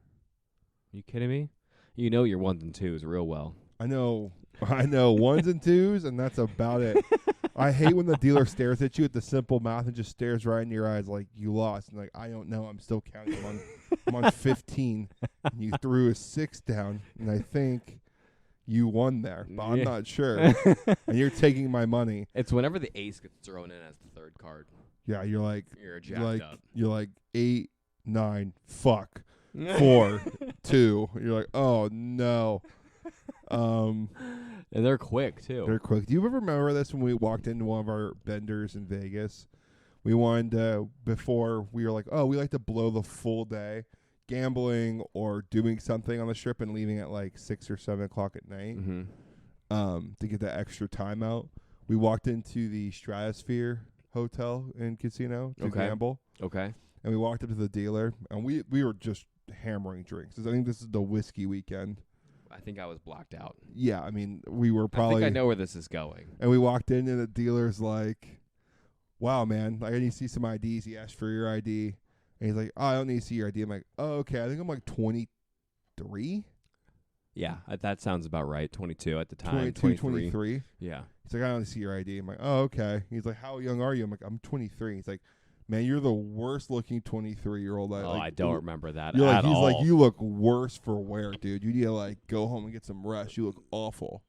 S3: You kidding me? You know your ones and twos real well.
S2: I know ones and twos, and that's about it. I hate when the dealer stares at you with the simple math and just stares right in your eyes like you lost. And like, I don't know. I'm still counting. I'm on 15. And you threw a 6 down, and I think you won there, but I'm not sure. And you're taking my money.
S3: It's whenever the ace gets thrown in as the third card.
S2: Yeah, you're like,
S3: You're jacked up.
S2: You're like 8, 9, fuck, 4, 2. You're like, oh no.
S3: And they're quick too.
S2: They're quick. Do you ever remember this when we walked into one of our vendors in Vegas? We wanted to, before we were like, oh, we like to blow the full day gambling or doing something on the strip and leaving at like 6 or 7 o'clock at night to get that extra time out. We walked into the Stratosphere Hotel and Casino to gamble.
S3: Okay.
S2: And we walked up to the dealer, and we were just hammering drinks. I think this is the whiskey weekend.
S3: I think I was blocked out.
S2: Yeah, I mean, we were probably...
S3: I think I know where this is going.
S2: And we walked in, and the dealer's like, wow, man, I need to see some IDs. He asked for your ID. And he's like, oh, I don't need to see your ID. I'm like, oh, okay, I think I'm like 23?
S3: Yeah, that sounds about right. 22 at the time.
S2: 22, 23.
S3: Yeah.
S2: He's like, I don't need to see your ID. I'm like, oh, okay. He's like, how young are you? I'm like, I'm 23. He's like, man, you're the worst looking 23-year-old.
S3: I don't remember that
S2: at
S3: all.
S2: He's like, you look worse for wear, dude. You need to like go home and get some rest. You look awful.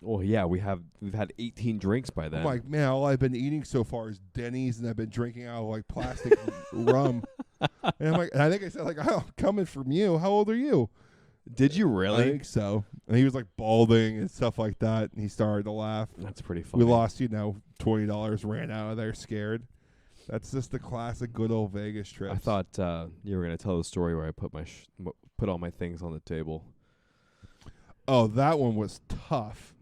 S3: Well, yeah, we've had 18 drinks by then.
S2: I'm like, man, all I've been eating so far is Denny's, and I've been drinking out of like plastic rum. And I'm like, and I think I said like, oh, I'm coming from you. How old are you?
S3: Did you really?
S2: I think so. And he was like balding and stuff like that, and he started to laugh.
S3: That's pretty funny.
S2: We lost, $20, ran out of there scared. That's just the classic good old Vegas trip.
S3: I thought you were gonna tell the story where I put put all my things on the table.
S2: Oh, that one was tough.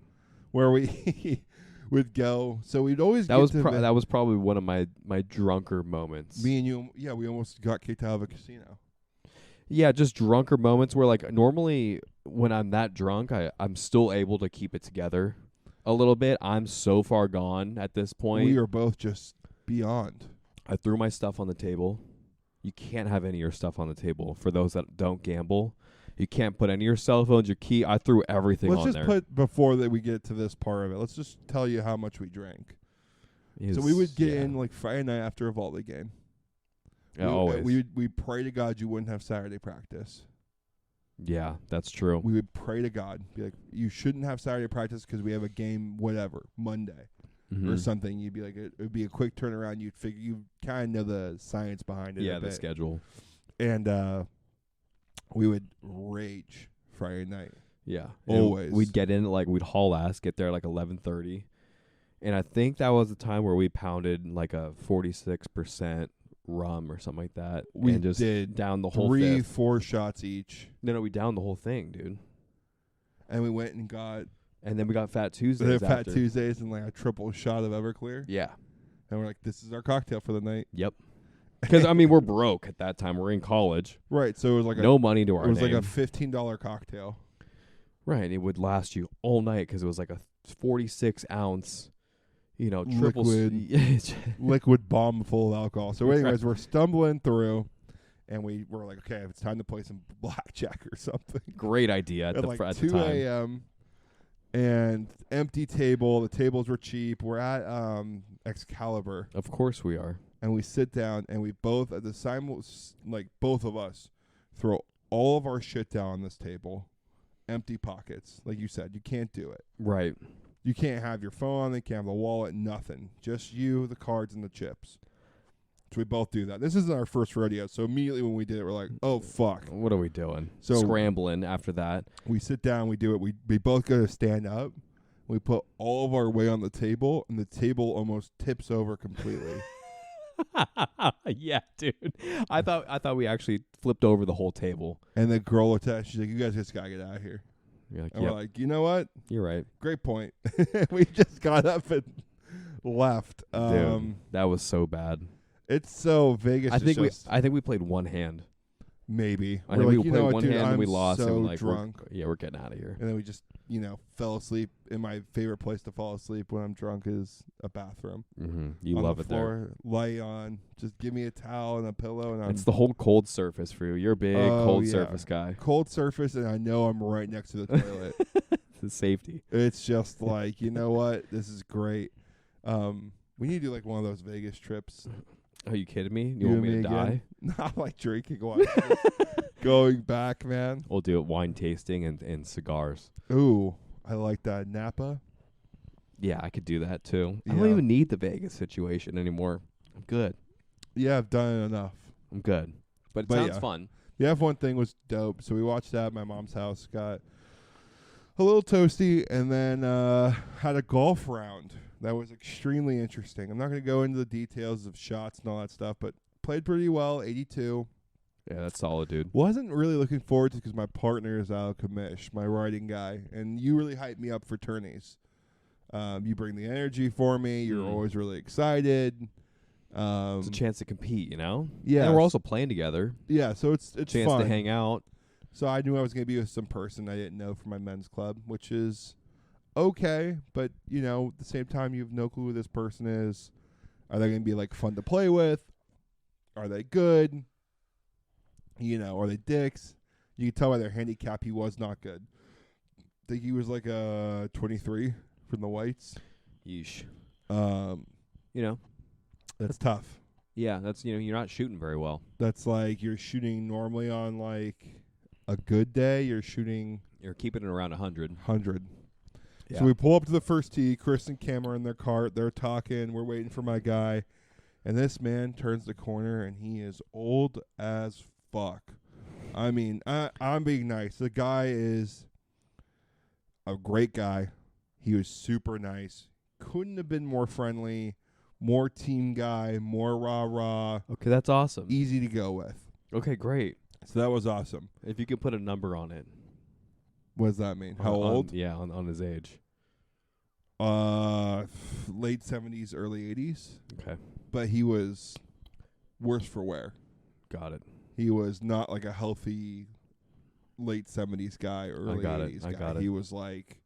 S2: Where we would go. So we'd always
S3: That was probably one of my drunker moments.
S2: Me and you, yeah, we almost got kicked out of a casino.
S3: Yeah, just drunker moments where like normally when I'm that drunk, I'm still able to keep it together a little bit. I'm so far gone at this point.
S2: We are both just beyond.
S3: I threw my stuff on the table. You can't have any of your stuff on the table. For those that don't gamble, you can't put any of your cell phones, your key. I threw everything on there.
S2: Let's just put, before that we get to this part of it, let's just tell you how much we drank. So we would get in like Friday night after a volley game.
S3: Yeah, always.
S2: We pray to God you wouldn't have Saturday practice.
S3: Yeah, that's true.
S2: We would pray to God, be like, you shouldn't have Saturday practice because we have a game, whatever, Monday. Or something. You'd be like, it would be a quick turnaround. You'd figure, you kind of know the science behind it.
S3: Yeah, the schedule.
S2: And we would rage Friday night.
S3: Yeah,
S2: always.
S3: We'd get in we'd haul ass, get there 11:30, and I think that was the time where we pounded like a 46% rum or something like that.
S2: We
S3: and just
S2: did
S3: down the whole
S2: 3-4 shots each.
S3: No, we downed the whole thing, dude.
S2: And we went and got.
S3: And then we got Fat Tuesdays.
S2: Fat Tuesdays and like a triple shot of Everclear.
S3: Yeah.
S2: And we're like, this is our cocktail for the night.
S3: Yep. Because, I mean, we're broke at that time. We're in college.
S2: Right. So it was like
S3: no money to our name.
S2: It was like a $15 cocktail.
S3: Right. And it would last you all night because it was like a 46-ounce, triple
S2: liquid bomb full of alcohol. So anyways, we're stumbling through. And we were like, okay, it's time to play some blackjack or something.
S3: Great idea at the
S2: 2 a.m. And empty table. The tables were cheap. We're at Excalibur.
S3: Of course we are.
S2: And we sit down and we both at the time, like both of us, throw all of our shit down on this table. Empty pockets. Like you said, you can't do it.
S3: Right.
S2: You can't have your phone. You can't have the wallet. Nothing. Just you, the cards, and the chips. So we both do that. This isn't our first rodeo, so immediately when we did it, we're like, oh, fuck.
S3: What are we doing?
S2: So
S3: scrambling after that.
S2: We sit down, we do it. We both got to stand up. We put all of our weight on the table, and the table almost tips over completely.
S3: Yeah, dude. I thought we actually flipped over the whole table.
S2: And the girl looked at us, she's like, you guys just got to get out of here.
S3: You're like,
S2: and we're like, you know what?
S3: You're right.
S2: Great point. We just got up and left.
S3: Dude, that was so bad.
S2: It's so Vegas.
S3: I think we played one hand.
S2: Maybe.
S3: I think we played one hand and we lost.
S2: So
S3: and like,
S2: drunk.
S3: We're getting out of here.
S2: And then we just, fell asleep. And my favorite place to fall asleep when I'm drunk is a bathroom.
S3: Mm-hmm. You
S2: on
S3: love
S2: the
S3: it
S2: floor,
S3: there.
S2: Lay on. Just give me a towel and a pillow. And
S3: it's the whole cold surface for you. You're a big cold surface guy.
S2: Cold surface, and I know I'm right next to the toilet.
S3: The safety.
S2: It's just like, you know what? This is great. We need to do like one of those Vegas trips.
S3: Are you kidding me? You want me to die?
S2: Not like drinking wine. Going back, man.
S3: We'll do it wine tasting and cigars.
S2: Ooh, I like that. Napa?
S3: Yeah, I could do that too.
S2: Yeah.
S3: I don't even need the Vegas situation anymore. I'm good.
S2: Yeah, I've done it enough.
S3: I'm good. But it sounds fun.
S2: The F1 thing was dope. So we watched that at my mom's house. Got a little toasty and then had a golf round. That was extremely interesting. I'm not going to go into the details of shots and all that stuff, but played pretty well, 82.
S3: Yeah, that's solid, dude.
S2: Wasn't really looking forward to because my partner is Al Kamish, my riding guy, and you really hype me up for tourneys. You bring the energy for me. You're always really excited.
S3: It's a chance to compete,
S2: Yeah.
S3: And we're also playing together.
S2: Yeah, so it's
S3: chance
S2: fun
S3: to hang out.
S2: So I knew I was going to be with some person I didn't know from my men's club, which is okay, but at the same time you have no clue who this person is. Are they going to be like fun to play with? Are they good? Are they dicks? You can tell by their handicap he was not good. I think he was like a 23 from the whites.
S3: Yeesh.
S2: That's tough.
S3: Yeah, that's you're not shooting very well.
S2: That's like you're shooting normally on like a good day. You're
S3: keeping it around 100.
S2: 100.
S3: Yeah.
S2: So we pull up to the first tee. Chris and Cam are in their cart. They're talking. We're waiting for my guy. And this man turns the corner, and he is old as fuck. I mean, I'm being nice. The guy is a great guy. He was super nice. Couldn't have been more friendly. more team guy, more rah-rah,
S3: Okay, that's awesome.
S2: easy to go with.
S3: Okay, great.
S2: So that was awesome.
S3: If you could put a number on it.
S2: What does that mean? How
S3: On-
S2: old?
S3: Yeah, on his age.
S2: Late 70s, early 80s.
S3: Okay,
S2: But he was worse for wear.
S3: got it.
S2: He was not like a healthy late 70s guy, early
S3: got it.
S2: 80s
S3: I
S2: guy.
S3: got it.
S2: He was like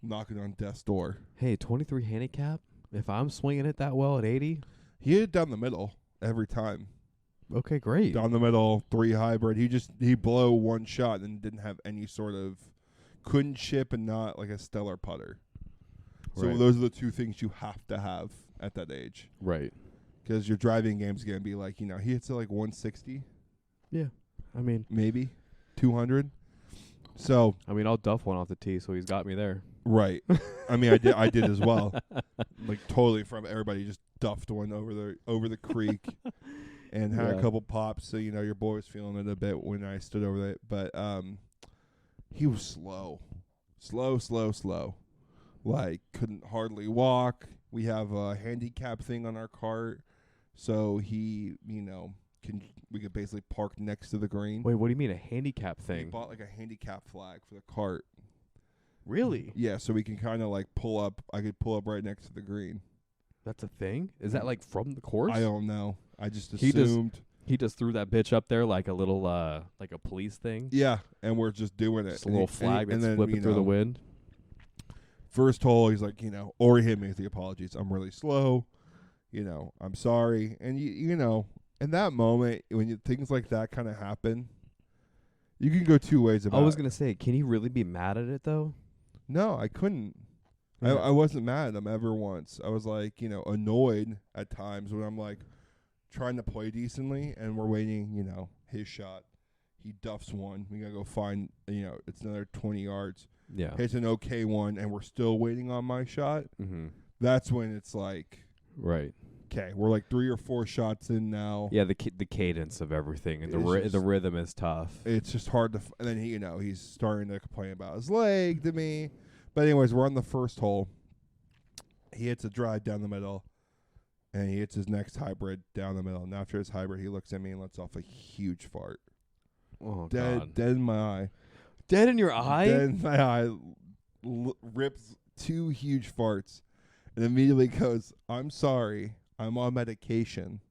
S2: knocking on death's door.
S3: Hey, 23 handicap? If I'm swinging it that well at 80?
S2: He hit it down the middle every time.
S3: Okay, great.
S2: Down the middle, 3 hybrid. He blow one shot and didn't have any sort of, couldn't chip and not like a stellar putter. So
S3: Right.
S2: those are the two things you have to have at that age.
S3: Right.
S2: Because your driving game's going to be like, he hits it like 160,
S3: Yeah. I mean,
S2: maybe 200. So,
S3: I'll duff one off the tee, so he's got me there.
S2: right. I mean, I did as well. Like totally from everybody just duffed one over the creek and had
S3: Yeah.
S2: a couple pops. So, your boy was feeling it a bit when I stood over there. But he was slow. Slow. Like, couldn't hardly walk. We have a handicap thing on our cart. So we could basically park next to the green.
S3: Wait, what do you mean, a handicap
S2: We
S3: thing?
S2: bought like a handicap flag for the cart.
S3: Really?
S2: Yeah, so we can kind of like pull up. I could pull up right next to the green.
S3: That's a thing? Is that like from the course?
S2: I don't know. I just
S3: He just-
S2: assumed.
S3: He just threw that bitch up there like a little, like a police thing?
S2: Yeah, and we're just doing it.
S3: Just a little flag that's
S2: then,
S3: flipping through the wind?
S2: First hole, he's like, or he hit me with the apologies. I'm really slow. I'm sorry. And, in that moment, when things like that kind of happen, you can go two ways about it.
S3: I was going to say, can he really be mad at it, though?
S2: No, I couldn't.
S3: Yeah.
S2: I wasn't mad at him ever once. I was like, annoyed at times when I'm like trying to play decently and we're waiting, his shot. He duffs one. We got to go find, it's another 20 yards.
S3: Yeah.
S2: Hits an okay one and we're still waiting on my shot.
S3: Mm-hmm.
S2: That's when it's like,
S3: Right.
S2: okay, we're like 3 or 4 shots in now.
S3: Yeah, the cadence of everything and
S2: It's
S3: the
S2: just-
S3: rhythm is tough.
S2: It's just hard to and then he's starting to complain about his leg to me. But anyways, we're on the first hole. He hits a drive down the middle, and he hits his next hybrid down the middle. And after his hybrid, he looks at me and lets off a huge fart.
S3: Oh,
S2: Dead
S3: God.
S2: in my eye.
S3: Dead in your eye?
S2: Dead in my eye. Rips 2 huge farts, and immediately goes, "I'm sorry. I'm on medication.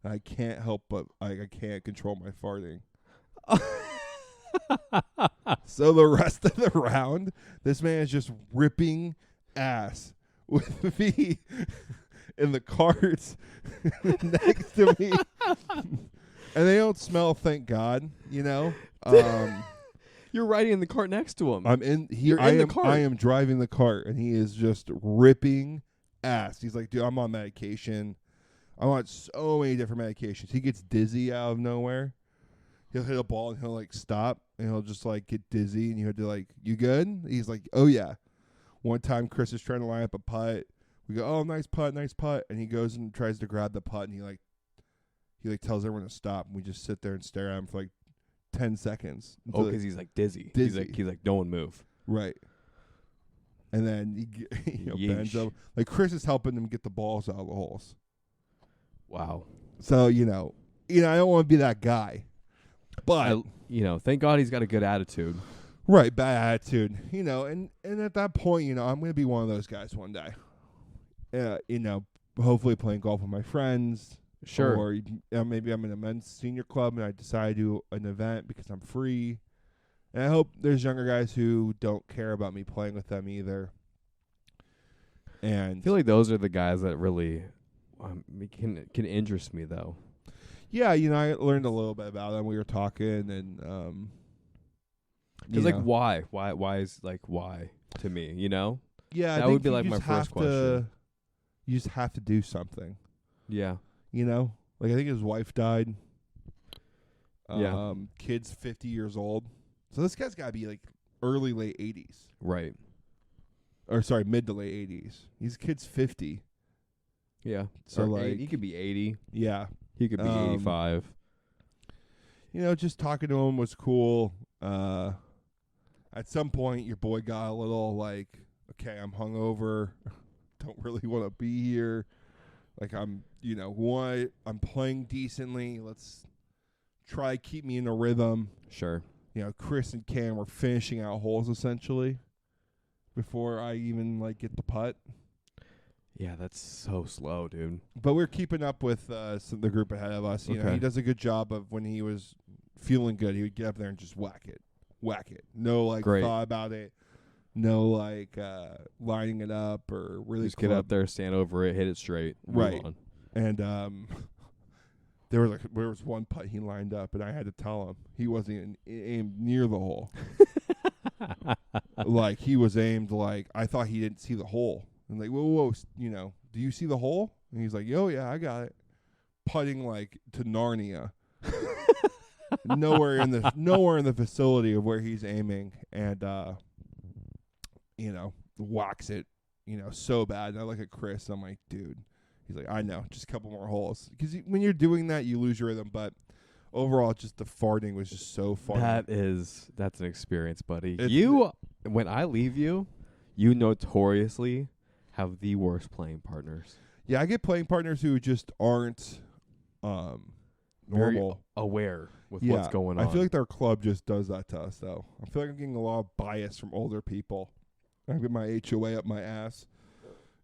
S2: I can't help but I can't control my farting." So the rest of the round, this man is just ripping ass with me in the carts next to me. And they don't smell, thank God,
S3: You're riding in the cart next to him.
S2: I'm in here.
S3: You're in the cart.
S2: I am driving the cart, and he is just ripping ass. He's like, "Dude, I'm on medication. I'm on so many different medications." He gets dizzy out of nowhere. He'll hit a ball and he'll like stop and he'll just like get dizzy and you have to like, "You good?" He's like, "Oh yeah." One time Chris is trying to line up a putt. We go, "Oh, nice putt," and he goes and tries to grab the putt and he tells everyone to stop, and we just sit there and stare at him for like 10 seconds.
S3: Oh, because he's like dizzy.
S2: Dizzy.
S3: He's like, no one move.
S2: Right. And then he bends
S3: Yeesh.
S2: over. Like Chris is helping him get the balls out of the holes.
S3: Wow.
S2: So, I don't want to be that guy. But
S3: Thank God he's got a good attitude.
S2: right, bad attitude. And at that point, I'm going to be one of those guys one day. Hopefully playing golf with my friends.
S3: Sure.
S2: Or maybe I'm in a men's senior club and I decide to do an event because I'm free. And I hope there's younger guys who don't care about me playing with them either. And
S3: I feel like those are the guys that really can interest me, though.
S2: yeah, I learned a little bit about them. We were talking, and
S3: Because why? Why is why to me?
S2: Yeah,
S3: that
S2: I
S3: would
S2: think
S3: be
S2: you
S3: like my
S2: just
S3: first
S2: have
S3: question.
S2: You just have to do something.
S3: Yeah.
S2: Like I think his wife died.
S3: Yeah.
S2: Kid's 50 years old, so this guy's got to be like early late 80s,
S3: Right.
S2: or sorry, mid to late 80s. His kid's 50.
S3: Yeah.
S2: So,
S3: Or
S2: like-
S3: he could be 80.
S2: Yeah.
S3: He could be 85.
S2: Just talking to him was cool. At some point, your boy got a little like, okay, I'm hungover. Don't really want to be here. Like I'm playing decently. Let's try keep me in a rhythm.
S3: Sure.
S2: Chris and Cam were finishing out holes essentially before I even get the putt.
S3: Yeah, that's so slow, dude.
S2: But we're keeping up with the group ahead of us. You know, he does a good job of when he was feeling good, he would get up there and just whack it. No thought about it. No lining it up or really
S3: just get up there, stand over it, hit it straight.
S2: Right.
S3: Move on.
S2: And there was one putt he lined up, and I had to tell him he wasn't aimed near the hole. He was aimed I thought he didn't see the hole. And whoa, do you see the hole? And he's like, yo, yeah, I got it. Putting to Narnia. nowhere in the vicinity of where he's aiming, and whacks it, so bad. And I look at Chris, I'm like, dude. He's like, I know, just a couple more holes. Because when you're doing that, you lose your rhythm. But overall, just the farting was just so funny.
S3: That's an experience, buddy. When I leave you notoriously have the worst playing partners.
S2: Yeah, I get playing partners who just aren't normal.
S3: Very aware with what's going on.
S2: I feel like our club just does that to us, though. I feel like I'm getting a lot of bias from older people. I get my HOA up my ass.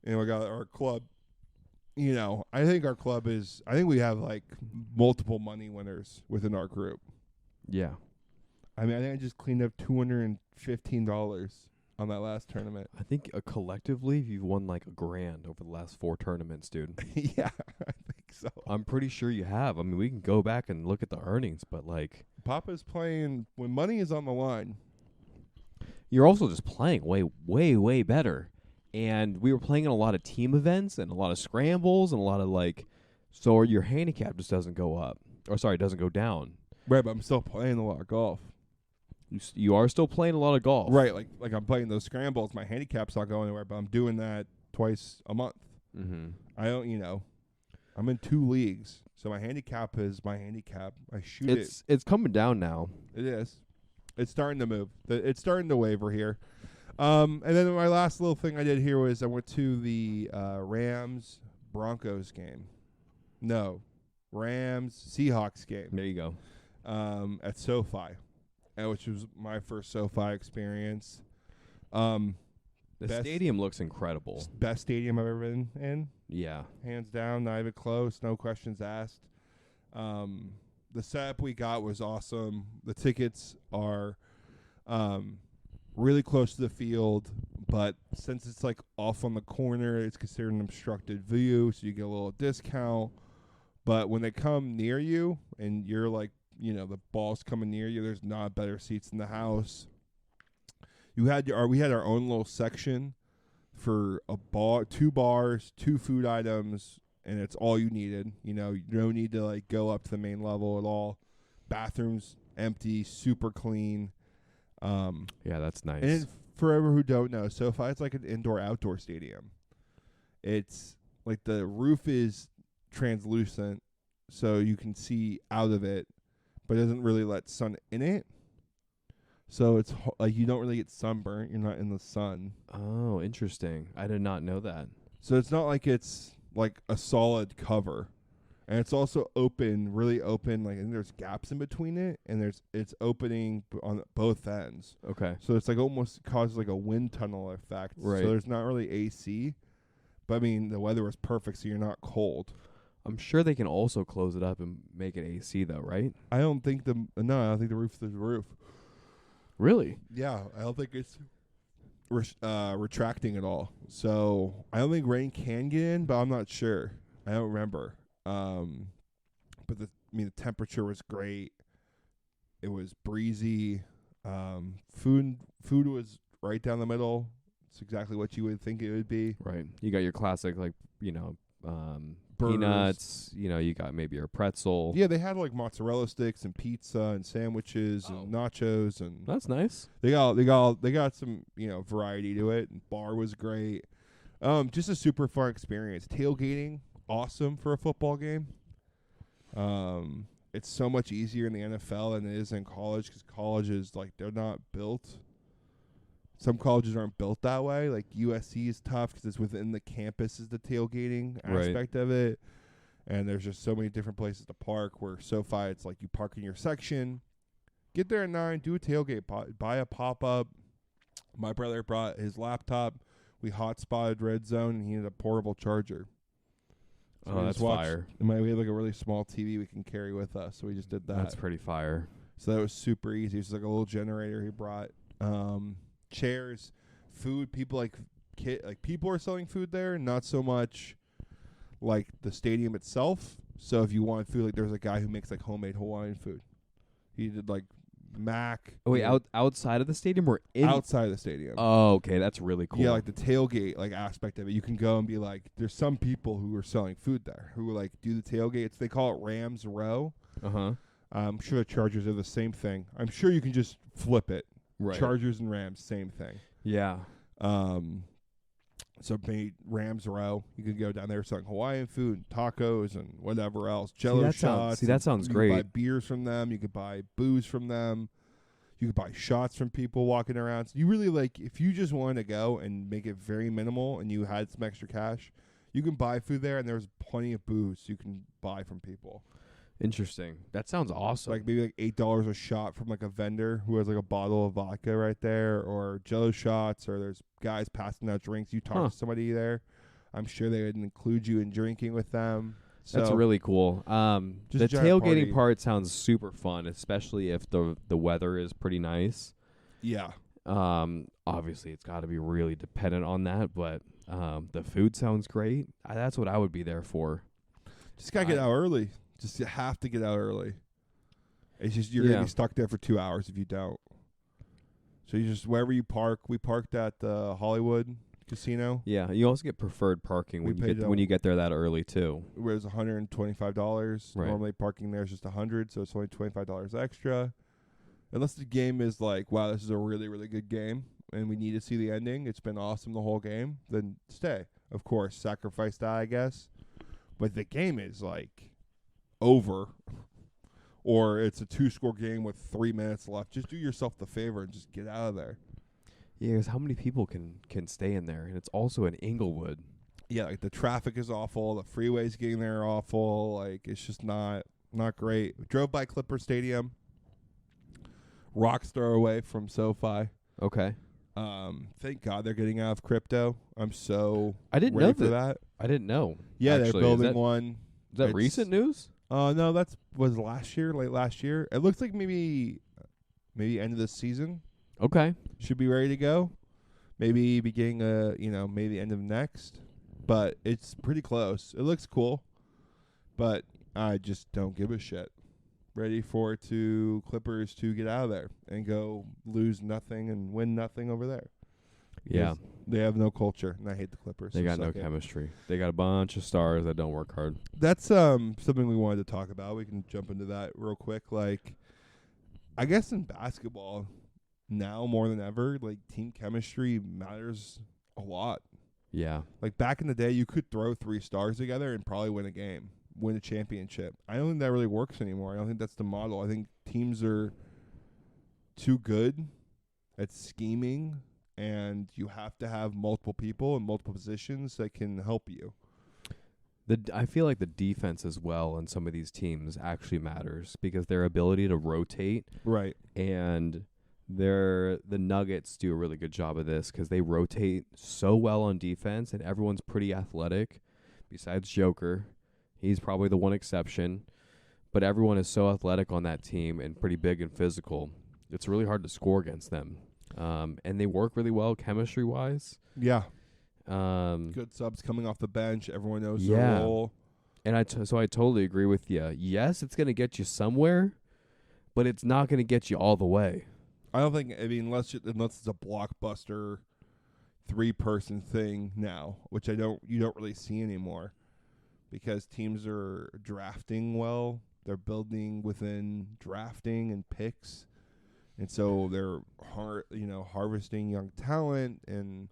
S2: And we got our club. I think our club I think we have multiple money winners within our group.
S3: Yeah.
S2: I mean, I think I just cleaned up $215 on that last tournament.
S3: I think collectively you've won $1,000 over the last 4 tournaments, dude.
S2: Yeah, I think so.
S3: I'm pretty sure you have. I mean, we can go back and look at the earnings, but
S2: Papa's playing when money is on the line.
S3: You're also just playing way, way, way better. And we were playing in a lot of team events and a lot of scrambles and a lot of so your handicap just doesn't go up. Or sorry, it doesn't go down.
S2: Right, but I'm still playing a lot of golf.
S3: You are still playing a lot of golf.
S2: Right, like I'm playing those scrambles. My handicap's not going anywhere, but I'm doing that twice a month.
S3: Mm-hmm.
S2: I don't, I'm in 2 leagues, so my handicap is my handicap. I shoot it.
S3: It's coming down now.
S2: It is. It's starting to move. It's starting to waver here. And then my last little thing I did here was I went to the Rams-Broncos game. No, Rams-Seahawks game.
S3: There you go.
S2: At SoFi, which was my first SoFi experience. The
S3: stadium looks incredible.
S2: Best stadium I've ever been in.
S3: Yeah.
S2: Hands down, not even close, no questions asked. The setup we got was awesome. The tickets are really close to the field, but since it's off on the corner, it's considered an obstructed view, so you get a little discount. But when they come near you and you're the ball's coming near you, there's not better seats in the house. We had our own little section for a bar, 2 bars, 2 food items, and it's all you needed. You don't need to go up to the main level at all. Bathrooms empty, super clean.
S3: Yeah, that's nice.
S2: And for everyone who don't know, SoFi it's like an indoor-outdoor stadium. It's the roof is translucent, so you can see out of it, but it doesn't really let sun in it. So it's you don't really get sunburnt. You're not in the sun.
S3: Oh, interesting. I did not know that.
S2: So it's not it's a solid cover. And it's also open, really open, and there's gaps in between it, and it's opening on both ends.
S3: Okay.
S2: So it's almost causes a wind tunnel effect.
S3: Right.
S2: So there's not really AC, but I mean the weather was perfect, so you're not cold.
S3: I'm sure they can also close it up and make it AC though, right?
S2: I don't think the roof is the roof.
S3: Really?
S2: Yeah, I don't think it's retracting at all. So I don't think rain can get in, but I'm not sure. I don't remember. But the temperature was great. It was breezy. Food was right down the middle. It's exactly what you would think it would be.
S3: Right. You got your classic peanuts. You got maybe your pretzel.
S2: Yeah, they had mozzarella sticks and pizza and sandwiches and nachos, and
S3: that's nice.
S2: They got some variety to it. And bar was great. Just a super fun experience. Tailgating. Awesome for a football game. It's so much easier in the NFL than it is in college because college is they're not built Some colleges aren't built that way. Like USC is tough because it's within the campus is the tailgating
S3: Right.
S2: aspect of it. And there's just so many different places to park where SoFi, it's like you park in your section, get there at 9, do a tailgate, buy a pop-up. My brother brought his laptop. We hotspotted Red Zone, and he had a portable charger. So
S3: Oh,
S2: we
S3: that's
S2: just watched-
S3: fire.
S2: We have like a really small TV we can carry with us, so we just did that.
S3: That's pretty fire.
S2: So that was super easy. It was like a little generator he brought. Chairs, food. People people are selling food there, not so much like the stadium itself. So if you want food, like there's a guy who makes like homemade Hawaiian food. He did like mac.
S3: Oh, wait,
S2: he did
S3: outside of the stadium or in?
S2: outside of the stadium.
S3: Oh, okay, that's really cool.
S2: Yeah, like the tailgate like aspect of it. You can go and be like, there's some people who are selling food there who like do the tailgates. They call it Rams Row.
S3: Uh-huh.
S2: I'm sure the Chargers are the same thing. I'm sure you can just flip it.
S3: Right.
S2: Chargers and Rams, same thing.
S3: Yeah.
S2: So maybe Rams Row. You could go down there selling Hawaiian food, tacos, and whatever else. Jello shots.
S3: that sounds
S2: you
S3: great.
S2: You could buy beers from them. You could buy booze from them. You could buy shots from people walking around. So you really like, if you just want to go and make it very minimal and you had some extra cash, you can buy food there, and there's plenty of booze you can buy from people.
S3: Interesting. That sounds awesome.
S2: Like maybe like $8 a shot from like a vendor who has like a bottle of vodka right there, or Jello shots, or there's guys passing out drinks. You talk to somebody there, I'm sure they would include you in drinking with them. So
S3: That's really cool. The
S2: just a giant
S3: tailgating
S2: party.
S3: part sounds super fun, especially if the weather is pretty nice.
S2: yeah,
S3: Obviously it's got to be really dependent on that, but the food sounds great. That's what I would be there for.
S2: just gotta get out early. Just you have to get out early. It's just you're gonna be stuck there for 2 hours if you don't. So you just wherever you park. We parked at the Hollywood Casino.
S3: Yeah, you also get preferred parking
S2: We
S3: when
S2: paid,
S3: you get there that early too.
S2: It was $125.
S3: Right.
S2: Normally parking there is just $100, so it's only $25 extra. Unless the game is like, wow, this is a really, really good game, and we need to see the ending. It's been awesome the whole game. Then stay. Of course, sacrifice that, I guess. But the game is like over, or it's a 2-score game with 3 minutes left. Just do yourself the favor and just get out of there.
S3: Yeah, 'cause how many people can stay in there? And it's also in Inglewood.
S2: Yeah, like the traffic is awful. The freeways getting there are awful. Like it's just not great. We drove by Clipper Stadium. Rocks throw away from SoFi.
S3: Okay.
S2: Thank God they're getting out of crypto. I'm so
S3: I didn't
S2: ready
S3: know
S2: for that.
S3: I didn't know.
S2: Yeah,
S3: actually.
S2: they're building
S3: Is that,
S2: one.
S3: Is that
S2: It's-
S3: recent news?
S2: No, was last year, late last year. It looks like maybe end of this season.
S3: Okay.
S2: Should be ready to go. Maybe beginning maybe end of next. But it's pretty close. It looks cool. But I just don't give a shit. Ready for Clippers to get out of there and go lose nothing and win nothing over there.
S3: Yeah.
S2: They have no culture, and I hate the Clippers.
S3: They
S2: so
S3: got no
S2: suck it.
S3: chemistry. They got a bunch of stars that don't work hard.
S2: That's something we wanted to talk about. We can jump into that real quick. Like, I guess in basketball now more than ever, like team chemistry matters a lot.
S3: Yeah.
S2: Like back in the day, you could throw 3 stars together and probably win a game, win a championship. I don't think that really works anymore. I don't think that's the model. I think teams are too good at scheming, and you have to have multiple people in multiple positions that can help you.
S3: I feel like the defense as well in some of these teams actually matters because their ability to rotate,
S2: Right.
S3: and the Nuggets do a really good job of this because they rotate so well on defense, and everyone's pretty athletic besides Joker. He's probably the one exception, but everyone is so athletic on that team and pretty big and physical. It's really hard to score against them. And they work really well chemistry-wise.
S2: Yeah.
S3: Um,
S2: Good subs coming off the bench. Everyone knows
S3: Yeah.
S2: their role.
S3: And so I totally agree with you. Yes, it's going to get you somewhere, but it's not going to get you all the way.
S2: I don't think. I mean, unless it's a blockbuster 3-person thing now, which you don't really see anymore, because teams are drafting well. They're building within drafting and picks, and so they're harvesting young talent. And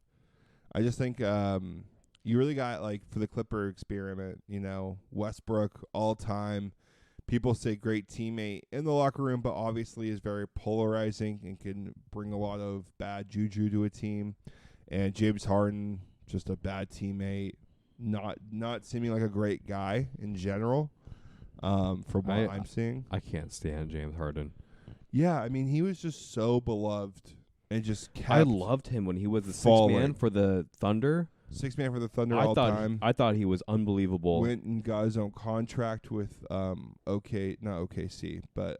S2: I just think you really got, like, for the Clipper experiment, Westbrook all time. people say great teammate in the locker room, but obviously is very polarizing and can bring a lot of bad juju to a team. And James Harden, just a bad teammate, not seeming like a great guy in general, from what I'm seeing.
S3: I can't stand James Harden.
S2: Yeah, I mean, he was just so beloved and just kept
S3: I loved him when he was the
S2: falling.
S3: 6-man for the Thunder.
S2: 6-man for the Thunder all time.
S3: I thought he was unbelievable.
S2: Went and got his own contract with not OKC, but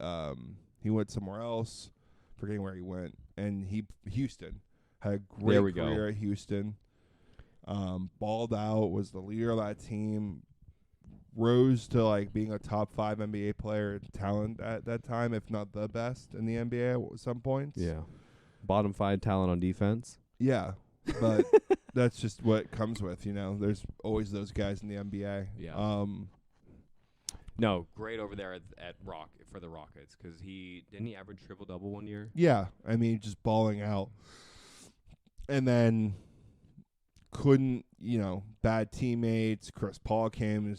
S2: he went somewhere else. Forgetting where he went, and Houston had a great career at Houston. Balled out, was the leader of that team. Rose to like being a top 5 NBA player talent at that time, if not the best in the NBA at some points.
S3: Yeah, bottom 5 talent on defense.
S2: Yeah, but that's just what it comes with, you know. There's always those guys in the NBA.
S3: Yeah. No, great over there at for the Rockets, because didn't he average triple-double one year?
S2: Yeah, I mean, just balling out. And then couldn't, bad teammates. Chris Paul came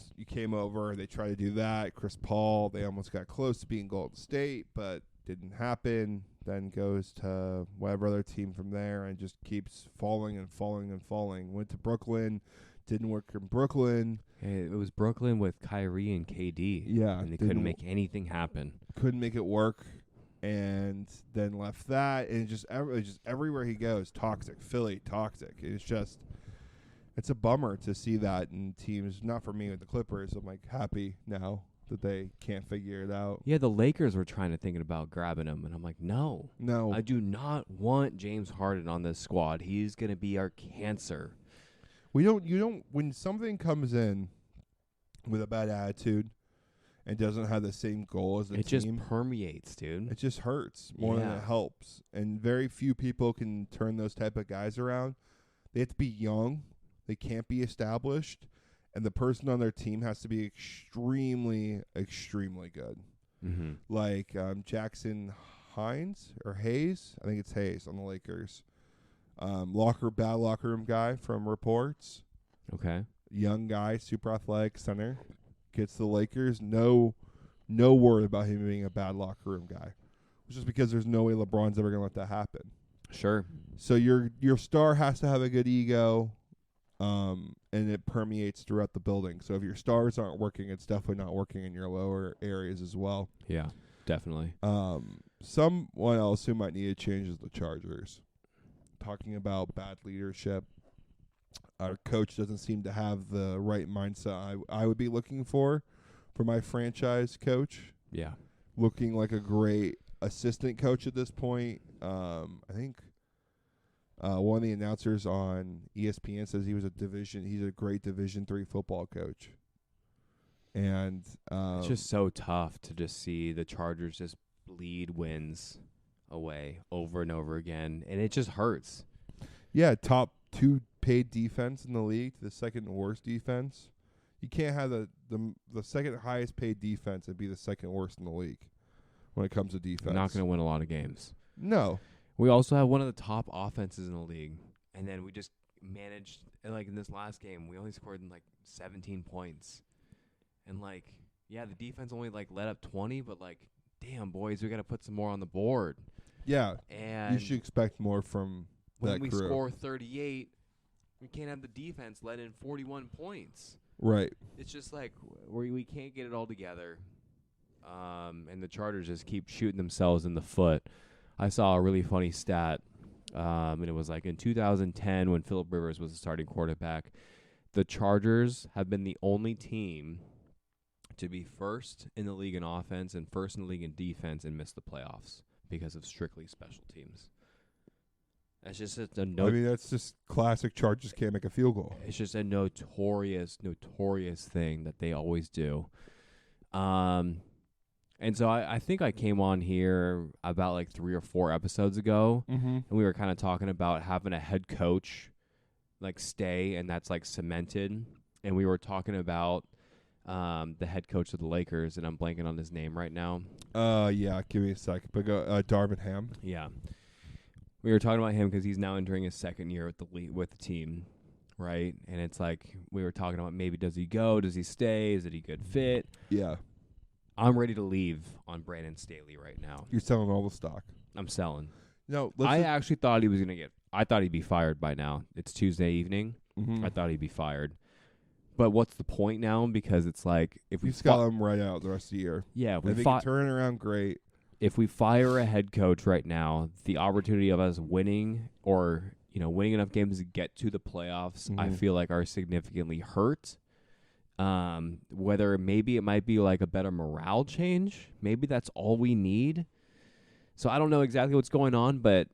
S2: over. They tried to do that. Chris Paul, they almost got close to being Golden State, but didn't happen. Then goes to whatever other team from there and just keeps falling and falling and falling. Went to Brooklyn. Didn't work in Brooklyn.
S3: Hey, it was Brooklyn with Kyrie and KD.
S2: Yeah.
S3: And they couldn't make anything happen.
S2: Couldn't make it work. And then left that. And just everywhere he goes, toxic. Philly, toxic. It's a bummer to see that in teams. Not for me with the Clippers. I'm like happy now that they can't figure it out.
S3: Yeah, the Lakers were thinking about grabbing him. And I'm like, no. I do not want James Harden on this squad. He's going to be our cancer.
S2: When something comes in with a bad attitude and doesn't have the same goal as the team,
S3: it just permeates, dude.
S2: It just hurts more than it helps. And very few people can turn those type of guys around. They have to be young. They can't be established. And the person on their team has to be extremely, extremely good.
S3: Mm-hmm.
S2: Like Jackson Hayes. I think it's Hayes on the Lakers. Bad locker room guy from reports.
S3: Okay.
S2: Young guy, super athletic center. Gets the Lakers. No word about him being a bad locker room guy. It's just because there's no way LeBron's ever going to let that happen.
S3: Sure.
S2: So your star has to have a good ego, and it permeates throughout the building. So if your stars aren't working, it's definitely not working in your lower areas as well.
S3: Yeah, definitely.
S2: Someone else who might need to change is the Chargers. Talking about bad leadership. Our coach doesn't seem to have the right mindset I would be looking for my franchise coach.
S3: Yeah.
S2: Looking like a great assistant coach at this point. I think one of the announcers on ESPN says he's a great Division III football coach. And
S3: it's just so tough to just see the Chargers just bleed wins away over and over again, and it just hurts.
S2: Yeah, top 2 paid defense in the league, the second worst defense. You can't have the second highest paid defense and be the second worst in the league when it comes to defense.
S3: We're not going to win a lot of games.
S2: No.
S3: We also have one of the top offenses in the league, and then we just managed, like in this last game, we only scored 17 points. And the defense only let up 20, but damn boys, we got to put some more on the board.
S2: Yeah,
S3: and
S2: you should expect more from that
S3: when we
S2: crew.
S3: score 38, we can't have the defense let in 41 points.
S2: Right.
S3: It's just we can't get it all together, and the Chargers just keep shooting themselves in the foot. I saw a really funny stat, and it was in 2010 when Phillip Rivers was the starting quarterback. The Chargers have been the only team to be first in the league in offense and first in the league in defense and miss the playoffs because of strictly special teams. That's just
S2: that's just classic Chargers can't make a field goal.
S3: It's just a notorious thing that they always do. And so I think I came on here about 3 or 4 episodes ago, and we were kind of talking about having a head coach stay, and that's cemented. And we were talking about the head coach of the Lakers, and I'm blanking on his name right now.
S2: Yeah, give me a second. But Darvin Ham.
S3: Yeah, we were talking about him because he's now entering his second year with the team, right? And it's we were talking about maybe does he go, does he stay, is it a good fit?
S2: Yeah.
S3: I'm ready to leave on Brandon Staley right now.
S2: You're selling all the stock.
S3: I'm selling.
S2: No,
S3: I actually thought he was going to get – I thought he'd be fired by now. It's Tuesday evening.
S2: Mm-hmm.
S3: I thought he'd be fired. But what's the point now? Because it's like if we
S2: He's got him right out the rest of the year.
S3: Yeah,
S2: if we can turn it around, great.
S3: If we fire a head coach right now, the opportunity of us winning or winning enough games to get to the playoffs, I feel like are significantly hurt. Whether maybe it might be like a better morale change, maybe that's all we need. So I don't know exactly what's going on, but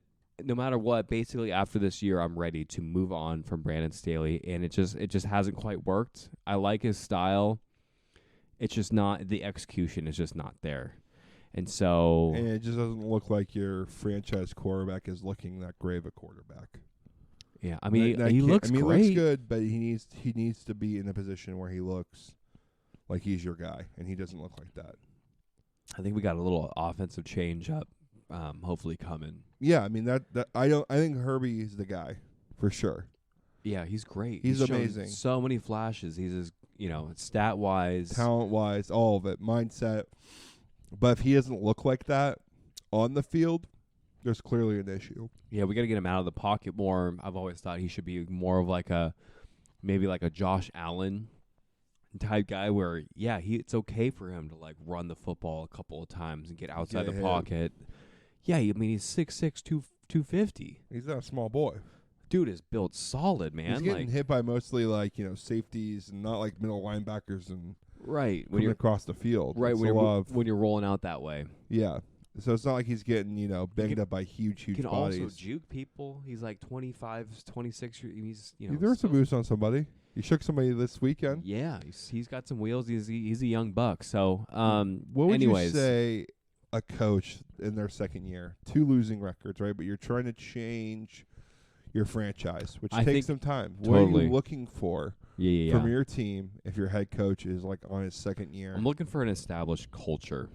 S3: no matter what, basically after this year, I'm ready to move on from Brandon Staley, and it just hasn't quite worked. I like his style. It's just not, the execution is just not there. And so...
S2: And it just doesn't look like your franchise quarterback is looking that great of a quarterback.
S3: Yeah, I mean, he looks great.
S2: He looks good, but he needs to be in a position where he looks like he's your guy, and he doesn't look like that.
S3: I think we got a little offensive change up, hopefully coming.
S2: Yeah, I mean I think Herbie is the guy for sure.
S3: Yeah, he's great.
S2: He's amazing.
S3: So many flashes. He's as stat wise,
S2: talent wise, all of it, mindset. But if he doesn't look like that on the field, there's clearly an issue.
S3: Yeah, we got to get him out of the pocket more. I've always thought he should be more of maybe like a Josh Allen type guy where, it's okay for him to like run the football a couple of times and get outside the pocket. Yeah, I mean, he's 6'6", 250.
S2: He's not a small boy.
S3: Dude is built solid, man.
S2: He's getting hit by mostly safeties and not like middle linebackers and
S3: when you're
S2: across the field.
S3: Right, when you're rolling out that way.
S2: Yeah. So it's not like he's getting, banged up by huge bodies.
S3: He can also juke people. He's like 25, 26. He's,
S2: He threw some moves on somebody. He shook somebody this weekend.
S3: Yeah, he's got some wheels. He's a young buck. So,
S2: what would
S3: anyways.
S2: you say a coach in their second year? 2 losing records, right? But you're trying to change your franchise, which takes some time.
S3: Totally.
S2: What are you looking for from your team if your head coach is like on his second year?
S3: I'm looking for an established culture.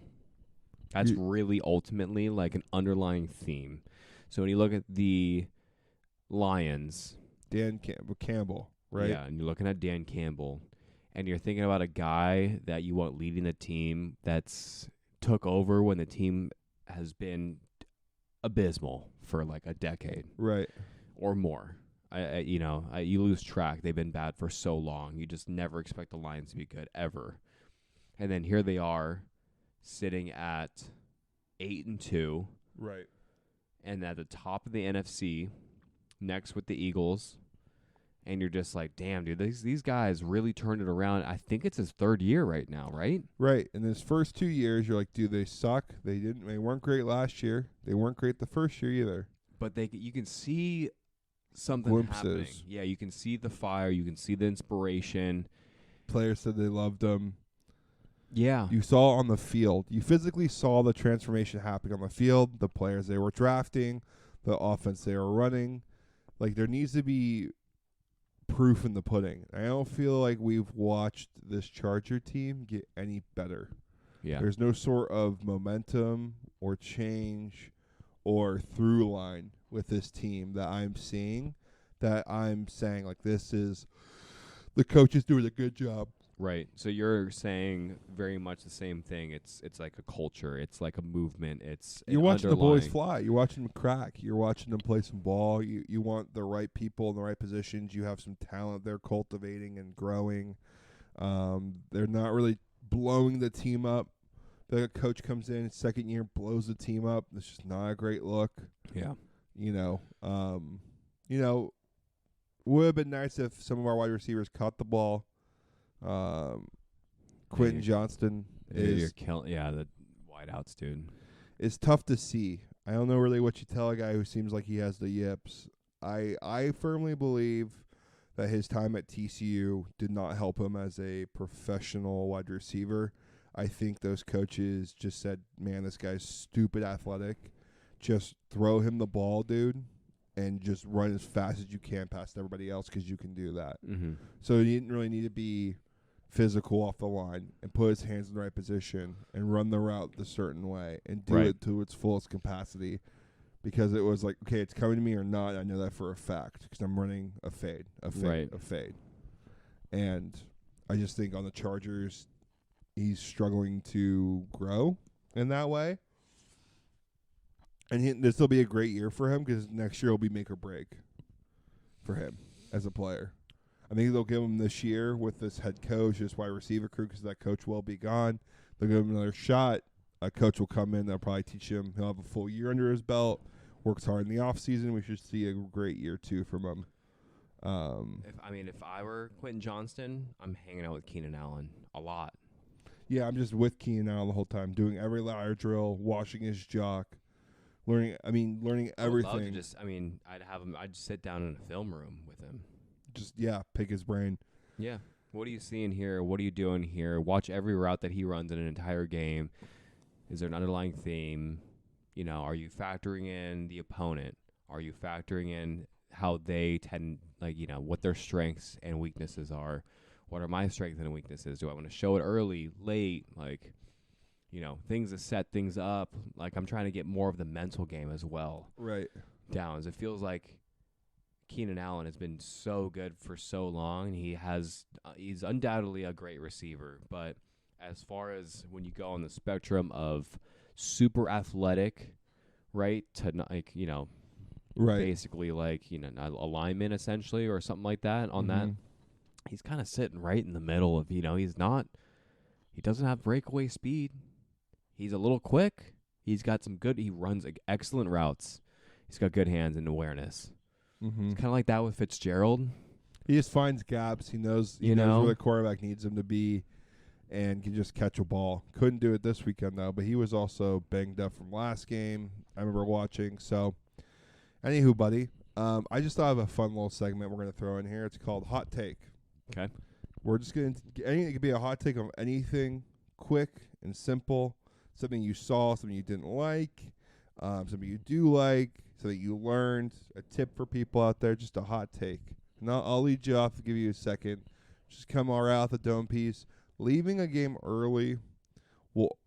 S3: That's really ultimately like an underlying theme. So when you look at the Lions,
S2: Dan Campbell, right?
S3: Yeah, and you're looking at Dan Campbell, and you're thinking about a guy that you want leading the team that's took over when the team has been abysmal for like a decade,
S2: right,
S3: or more. You lose track. They've been bad for so long. You just never expect the Lions to be good ever. And then here they are, sitting at 8-2,
S2: right,
S3: and at the top of the NFC, next with the Eagles. And you're just like, damn, dude, these guys really turned it around. I think it's his 3rd year right now, right?
S2: Right. In his first 2 years, you're like, dude, they suck. They weren't great last year. They weren't great the first year either.
S3: But you can see something
S2: glimpses
S3: happening. Yeah, you can see the fire. You can see the inspiration.
S2: Players said they loved him.
S3: Yeah.
S2: You saw on the field. You physically saw the transformation happening on the field, the players they were drafting, the offense they were running. Like, there needs to be proof in the pudding. I don't feel like we've watched this Charger team get any better.
S3: Yeah.
S2: There's no sort of momentum or change or through line with this team that I'm seeing, that I'm saying, like, this is the coach is doing a good job.
S3: Right. So you're saying very much the same thing. It's like a culture. It's like a movement.
S2: You're watching the boys fly. You're watching them crack. You're watching them play some ball. You want the right people in the right positions. You have some talent they're cultivating and growing. They're not really blowing the team up. The coach comes in, second year, blows the team up. It's just not a great look.
S3: Yeah.
S2: Would have been nice if some of our wide receivers caught the ball. Quentin Johnston is
S3: the wideouts, dude.
S2: It's tough to see. I don't know really what you tell a guy who seems like he has the yips. I firmly believe that his time at TCU did not help him as a professional wide receiver. I think those coaches just said, man, this guy's stupid athletic. Just throw him the ball, dude, and just run as fast as you can past everybody else because you can do that.
S3: Mm-hmm.
S2: So he didn't really need to be physical off the line and put his hands in the right position and run the route the certain way and do it to its fullest capacity, because it was like, okay, it's coming to me or not. I know that for a fact because I'm running a fade. And I just think on the Chargers, he's struggling to grow in that way. And this will be a great year for him because next year will be make or break for him as a player. I think they'll give him this year with this head coach, this wide receiver crew, because that coach will be gone. They'll give him another shot. A coach will come in. They'll probably teach him. He'll have a full year under his belt. Works hard in the off season. We should see a great year too from him.
S3: If I were Quentin Johnston, I'm hanging out with Keenan Allen a lot.
S2: Yeah, I'm just with Keenan Allen the whole time, doing every ladder drill, washing his jock, learning everything.
S3: I'd have him. I'd sit down in a film room with him.
S2: Just pick his brain.
S3: Yeah. What are you seeing here? What are you doing here? Watch every route that he runs in an entire game. Is there an underlying theme? Are you factoring in the opponent? Are you factoring in how they tend, what their strengths and weaknesses are? What are my strengths and weaknesses? Do I want to show it early, late? Things to set things up. I'm trying to get more of the mental game as well.
S2: Right.
S3: Down. It feels like Keenan Allen has been so good for so long. He's undoubtedly a great receiver, but as far as when you go on the spectrum of super athletic, right, to
S2: right,
S3: basically a lineman essentially or something like that on that, he's kind of sitting right in the middle of, he doesn't have breakaway speed. He's a little quick. He runs excellent routes. He's got good hands and awareness.
S2: Mm-hmm.
S3: It's kind of like that with Fitzgerald.
S2: He just finds gaps. He knows where the quarterback needs him to be and can just catch a ball. Couldn't do it this weekend, though, but he was also banged up from last game. I remember watching. So, anywho, buddy, I just thought of a fun little segment we're going to throw in here. It's called Hot Take.
S3: Okay.
S2: We're just going to – it could be a hot take of anything quick and simple, something you saw, something you didn't like, something you do like, something you learned, a tip for people out there, just a hot take. And I'll lead you off to give you a second. Just come all right off the dome piece. Leaving a game early will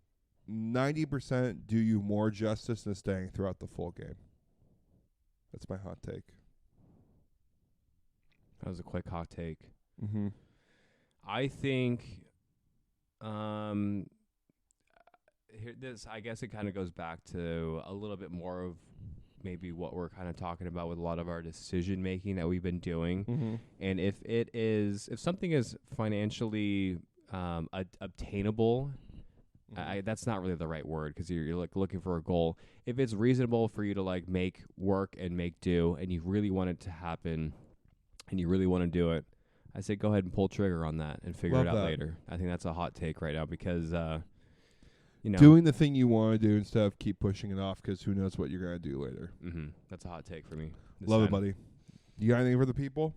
S2: 90% do you more justice than staying throughout the full game. That's my hot take.
S3: That was a quick hot take.
S2: Mm-hmm.
S3: I think I guess it kind of goes back to a little bit more of maybe what we're kind of talking about with a lot of our decision making that we've been doing.
S2: Mm-hmm.
S3: And if something is financially obtainable, that's not really the right word because you're looking for a goal. If it's reasonable for you to make work and make do, and you really want it to happen, and you really want to do it, I say go ahead and pull trigger on that and figure it out later. I think that's a hot take right now because
S2: doing the thing you want to do instead of keep pushing it off because who knows what you're gonna do later.
S3: Mm-hmm. That's a hot take for me.
S2: Love it, buddy. You got anything for the people?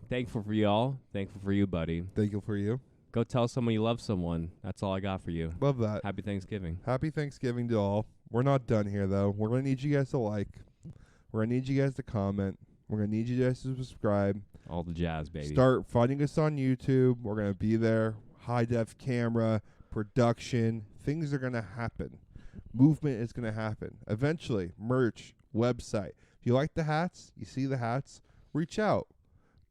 S3: Thankful for y'all. Thankful for you, buddy.
S2: Thankful for you.
S3: Go tell someone you love someone. That's all I got for you.
S2: Love that.
S3: Happy Thanksgiving.
S2: Happy Thanksgiving to all. We're not done here, though. We're going to need you guys to like. We're going to need you guys to comment. We're going to need you guys to subscribe.
S3: All the jazz, baby.
S2: Start finding us on YouTube. We're going to be there. High-def camera, production. Things are going to happen. Movement is going to happen. Eventually, merch, website. If you like the hats, you see the hats, reach out.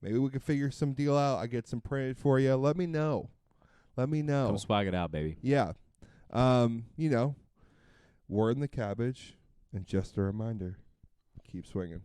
S2: Maybe we can figure some deal out. I get some printed for you. Let me know.
S3: Come swag it out, baby.
S2: Yeah. Word in the cabbage. And just a reminder, keep swinging.